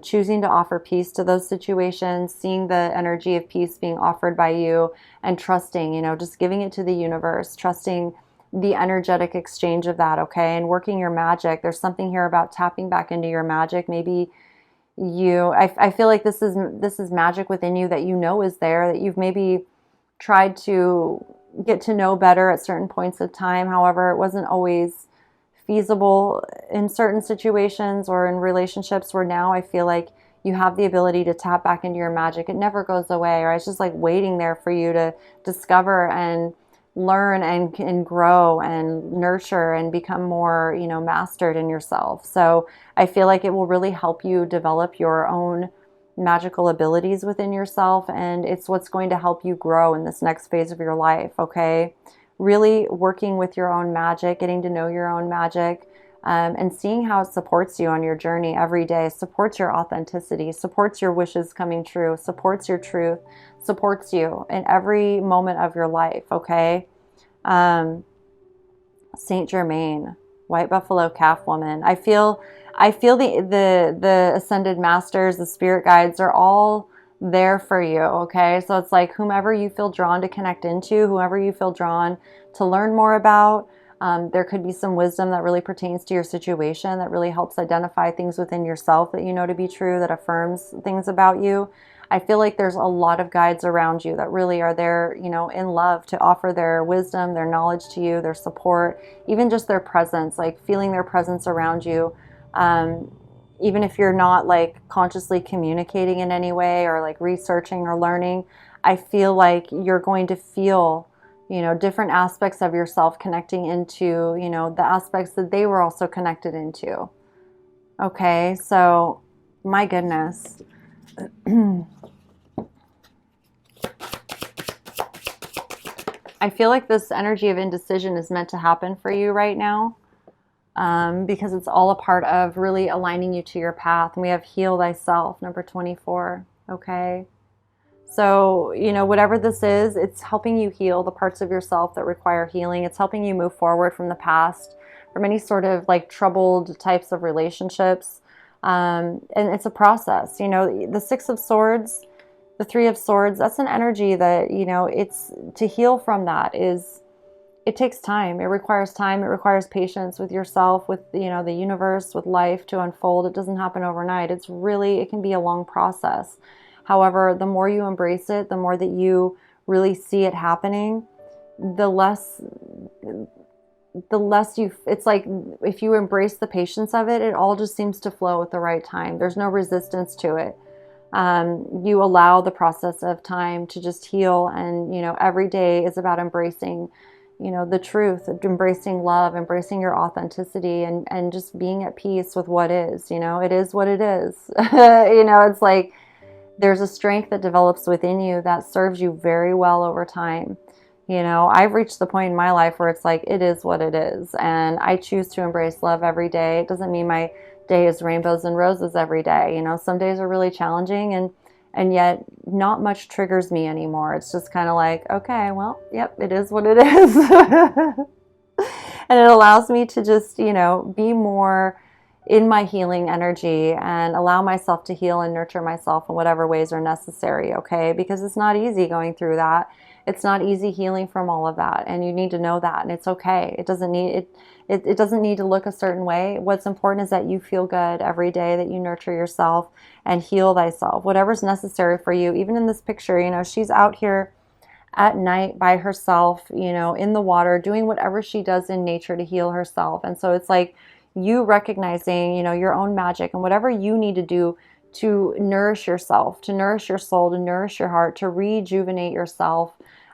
choosing to offer peace to those situations, seeing the energy of peace being offered by you, and trusting, just giving it to the universe, trusting the energetic exchange of that, okay? And working your magic. There's something here about tapping back into your magic. Maybe I feel like this is magic within you that is there, that you've maybe tried to get to know better at certain points of time. However, it wasn't always feasible in certain situations or in relationships, where now I feel like you have the ability to tap back into your magic. It never goes away, or it's just like waiting there for you to discover and learn and grow and nurture and become more, mastered in yourself. So I feel like it will really help you develop your own magical abilities within yourself, and it's what's going to help you grow in this next phase of your life, okay? Really working with your own magic, getting to know your own magic, and seeing how it supports you on your journey every day, supports your authenticity, supports your wishes coming true, supports your truth, supports you in every moment of your life, okay? Saint Germain, White Buffalo Calf Woman. I feel the ascended masters, the spirit guides are all there for you, okay? So it's like whomever you feel drawn to connect into, whoever you feel drawn to learn more about. There could be some wisdom that really pertains to your situation, that really helps identify things within yourself that you know to be true, that affirms things about you. I feel like there's a lot of guides around you that really are there, in love, to offer their wisdom, their knowledge to you, their support, even just their presence, like feeling their presence around you. Even if you're not like consciously communicating in any way or like researching or learning, I feel like you're going to feel, different aspects of yourself connecting into, the aspects that they were also connected into. Okay, so my goodness. I feel like this energy of indecision is meant to happen for you right now, because it's all a part of really aligning you to your path. And we have heal thyself, number 24. Okay. So, whatever this is, it's helping you heal the parts of yourself that require healing. It's helping you move forward from the past, from any sort of like troubled types of relationships. And it's a process, the Six of Swords, the Three of Swords, that's an energy that, it's to heal from that it takes time. It requires time. It requires patience with yourself, with, the universe, with life to unfold. It doesn't happen overnight. It can be a long process. However, the more you embrace it, the more that you really see it happening, the less it's like if you embrace the patience of it, it all just seems to flow at the right time. There's no resistance to it. You allow the process of time to just heal, and, every day is about embracing, the truth, embracing love, embracing your authenticity, and just being at peace with what is, it is what it is. It's like there's a strength that develops within you that serves you very well over time. I've reached the point in my life where it's like, it is what it is. And I choose to embrace love every day. It doesn't mean my day is rainbows and roses every day. Some days are really challenging, and yet not much triggers me anymore. It's just kind of like, okay, well, yep, it is what it is. And it allows me to just, be more in my healing energy and allow myself to heal and nurture myself in whatever ways are necessary, okay? Because it's not easy going through that. It's not easy healing from all of that, and you need to know that, and it's okay. It doesn't need to look a certain way. What's important is that you feel good every day, that you nurture yourself and heal thyself, whatever's necessary for you. Even in this picture, she's out here at night by herself, in the water, doing whatever she does in nature to heal herself. And so it's like you recognizing, your own magic and whatever you need to do to nourish yourself, to nourish your soul, to nourish your heart, to rejuvenate yourself,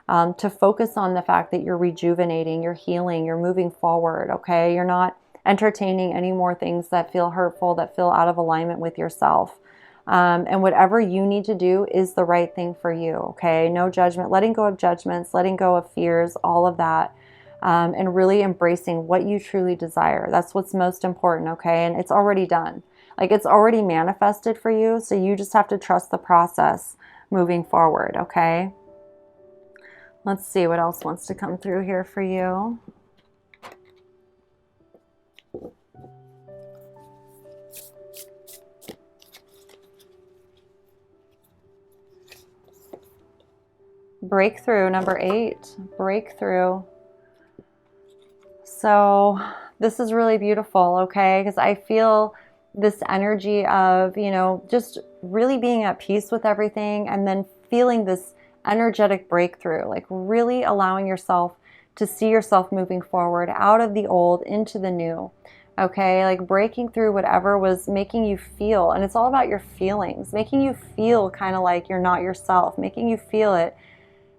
to focus on the fact that you're rejuvenating, you're healing, you're moving forward, okay? You're not entertaining any more things that feel hurtful, that feel out of alignment with yourself. And whatever you need to do is the right thing for you, okay? No judgment, letting go of judgments, letting go of fears, all of that. And really embracing what you truly desire. That's what's most important, okay? And it's already done. Like, it's already manifested for you, so you just have to trust the process moving forward, okay? Let's see what else wants to come through here for you. breakthrough, number 8, breakthrough. So this is really beautiful, okay? Because I feel this energy of, you know, just really being at peace with everything, and then feeling this energetic breakthrough, like really allowing yourself to see yourself moving forward out of the old into the new. Okay, like breaking through whatever was making you feel, and it's all about your feelings, making you feel kind of like you're not yourself, making you feel it,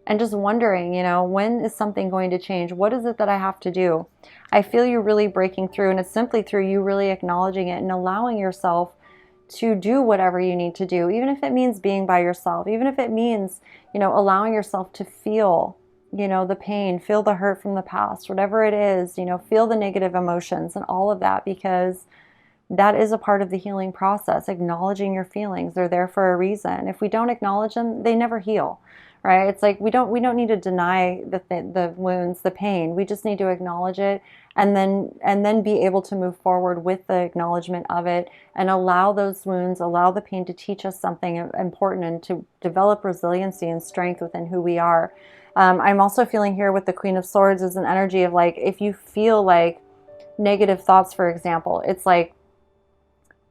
and just wondering, you know, when is something going to change? What is it that I have to do? I feel you really breaking through, and it's simply through you really acknowledging it and allowing yourself to do whatever you need to do, even if it means being by yourself, even if it means, you know, allowing yourself to feel, you know, the pain, feel the hurt from the past, whatever it is, you know, feel the negative emotions and all of that, because that is a part of the healing process. Acknowledging your feelings, they're there for a reason. If we don't acknowledge them, they never heal, right? It's like we don't need to deny the wounds, the pain. We just need to acknowledge it, and then be able to move forward with the acknowledgement of it, and allow those wounds, allow the pain to teach us something important, and to develop resiliency and strength within who we are. I'm also feeling here with the Queen of Swords is an energy of like, if you feel like negative thoughts, for example, it's like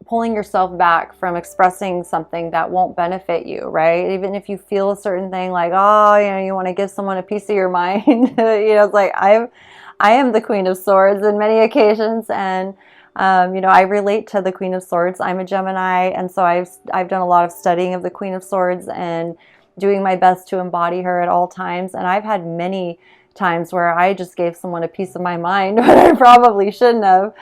pulling yourself back from expressing something that won't benefit you, right? Even if you feel a certain thing like, oh, you know, you want to give someone a piece of your mind, you know, it's like I am the Queen of Swords in many occasions, and you know, I relate to the Queen of Swords. I'm a Gemini, and so I've done a lot of studying of the Queen of Swords and doing my best to embody her at all times. And I've had many times where I just gave someone a piece of my mind when I probably shouldn't have.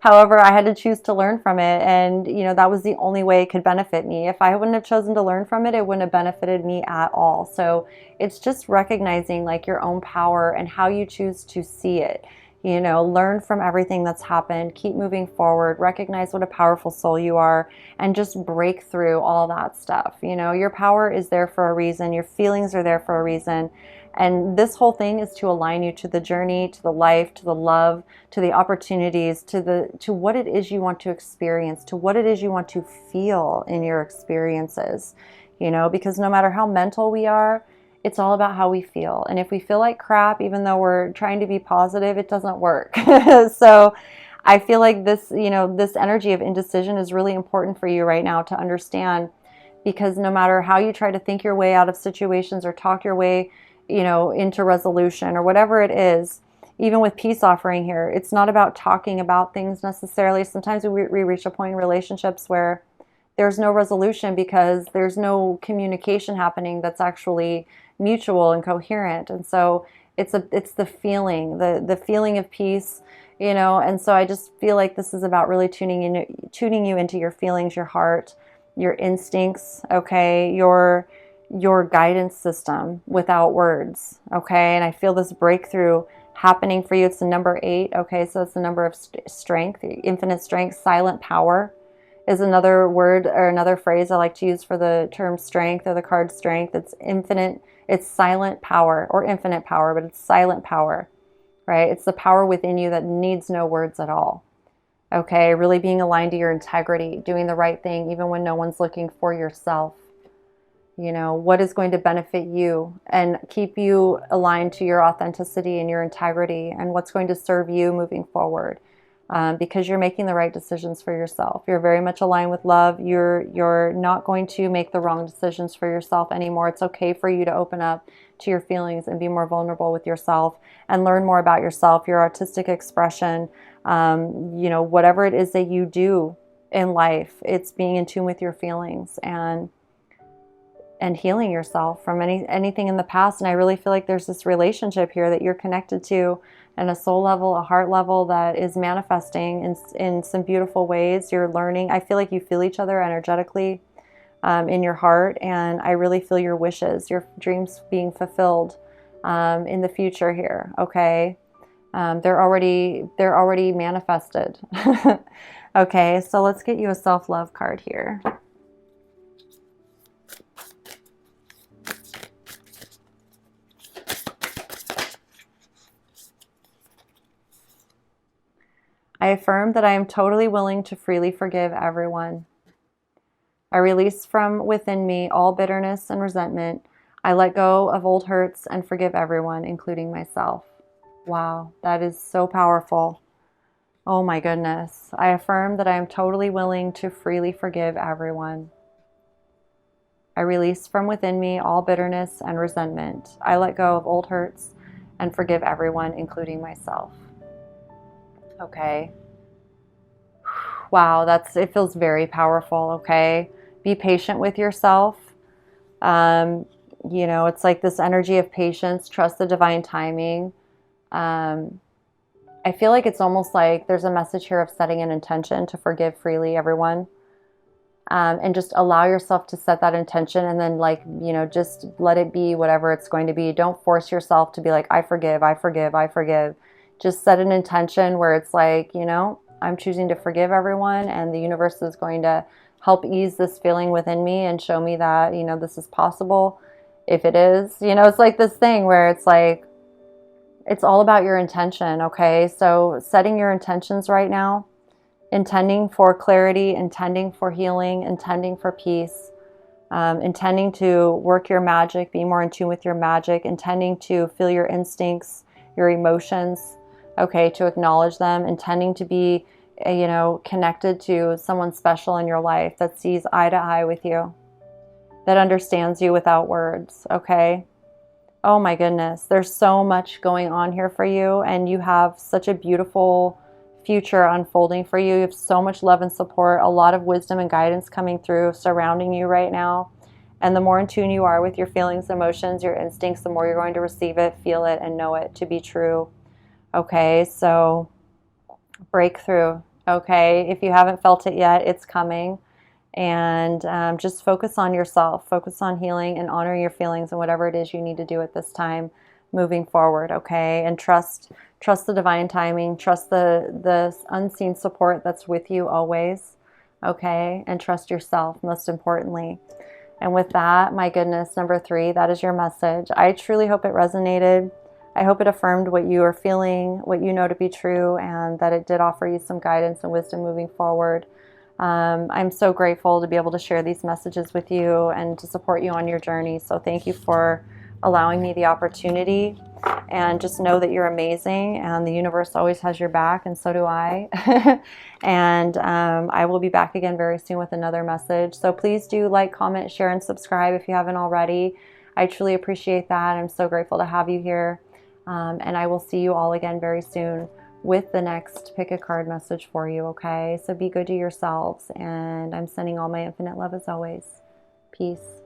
However, I had to choose to learn from it, and you know, that was the only way it could benefit me. If I wouldn't have chosen to learn from it, it wouldn't have benefited me at all. So it's just recognizing like your own power and how you choose to see it. You know, learn from everything that's happened, keep moving forward, recognize what a powerful soul you are, and just break through all that stuff. You know, your power is there for a reason, your feelings are there for a reason. And this whole thing is to align you to the journey, to the life, to the love, to the opportunities, to what it is you want to experience, to what it is you want to feel in your experiences. You know, because no matter how mental we are, it's all about how we feel. And if we feel like crap, even though we're trying to be positive, it doesn't work. So I feel like this, you know, this energy of indecision is really important for you right now to understand, because no matter how you try to think your way out of situations or talk your way, you know, into resolution or whatever it is, even with peace offering here, it's not about talking about things necessarily. Sometimes we reach a point in relationships where there's no resolution because there's no communication happening that's actually mutual and coherent. And so it's the feeling, the feeling of peace, you know. And so I just feel like this is about really tuning you into your feelings, your heart, your instincts, okay, your guidance system without words, okay. And I feel this breakthrough happening for you. It's the number 8, okay, so it's the number of strength, infinite strength. Silent power is another word or another phrase I like to use for the term strength or the card strength. It's infinite, it's silent power or infinite power, but it's silent power, right? It's the power within you that needs no words at all. Okay, really being aligned to your integrity, doing the right thing even when no one's looking, for yourself. You know, what is going to benefit you and keep you aligned to your authenticity and your integrity, and what's going to serve you moving forward. Because you're making the right decisions for yourself. You're very much aligned with love. You're not going to make the wrong decisions for yourself anymore. It's okay for you to open up to your feelings and be more vulnerable with yourself and learn more about yourself, your artistic expression, you know, whatever it is that you do in life. It's being in tune with your feelings and healing yourself from anything in the past. And I really feel like there's this relationship here that you're connected to on a soul level, a heart level, that is manifesting in some beautiful ways. You're learning. I feel like you feel each other energetically in your heart, and I really feel your wishes, your dreams being fulfilled in the future here. Okay, they're already manifested. Okay, so let's get you a self-love card here. I affirm that I am totally willing to freely forgive everyone. I release from within me all bitterness and resentment. I let go of old hurts and forgive everyone, including myself. Wow, that is so powerful. Oh my goodness. I affirm that I am totally willing to freely forgive everyone. I release from within me all bitterness and resentment. I let go of old hurts and forgive everyone, including myself. Okay. Wow, it feels very powerful, okay? Be patient with yourself. Um, it's like this energy of patience, trust the divine timing. I feel like it's almost like there's a message here of setting an intention to forgive freely everyone. And just allow yourself to set that intention, and then just let it be whatever it's going to be. Don't force yourself to be like, I forgive, I forgive, I forgive. Just set an intention where it's like, I'm choosing to forgive everyone, and the universe is going to help ease this feeling within me and show me that, this is possible. If it is, it's like this thing where it's like, it's all about your intention. Okay. So setting your intentions right now, intending for clarity, intending for healing, intending for peace, intending to work your magic, be more in tune with your magic, intending to feel your instincts, your emotions, okay, to acknowledge them, intending to be, connected to someone special in your life that sees eye to eye with you, that understands you without words, okay? Oh my goodness, there's so much going on here for you, and you have such a beautiful future unfolding for you. You have so much love and support, a lot of wisdom and guidance coming through, surrounding you right now. And the more in tune you are with your feelings, emotions, your instincts, the more you're going to receive it, feel it, and know it to be true. Okay, so breakthrough. Okay, if you haven't felt it yet, it's coming. And just focus on yourself, focus on healing and honoring your feelings and whatever it is you need to do at this time moving forward, okay? And trust the divine timing, trust the unseen support that's with you always, okay? And trust yourself, most importantly. And with that, my goodness, number 3, that is your message. I truly hope it resonated. I hope it affirmed what you are feeling, what you know to be true, and that it did offer you some guidance and wisdom moving forward. I'm so grateful to be able to share these messages with you and to support you on your journey. So thank you for allowing me the opportunity, and just know that you're amazing, and the universe always has your back, and so do I. And I will be back again very soon with another message. So please do like, comment, share, and subscribe if you haven't already. I truly appreciate that. I'm so grateful to have you here. And I will see you all again very soon with the next pick a card message for you, okay? So be good to yourselves, and I'm sending all my infinite love as always. Peace.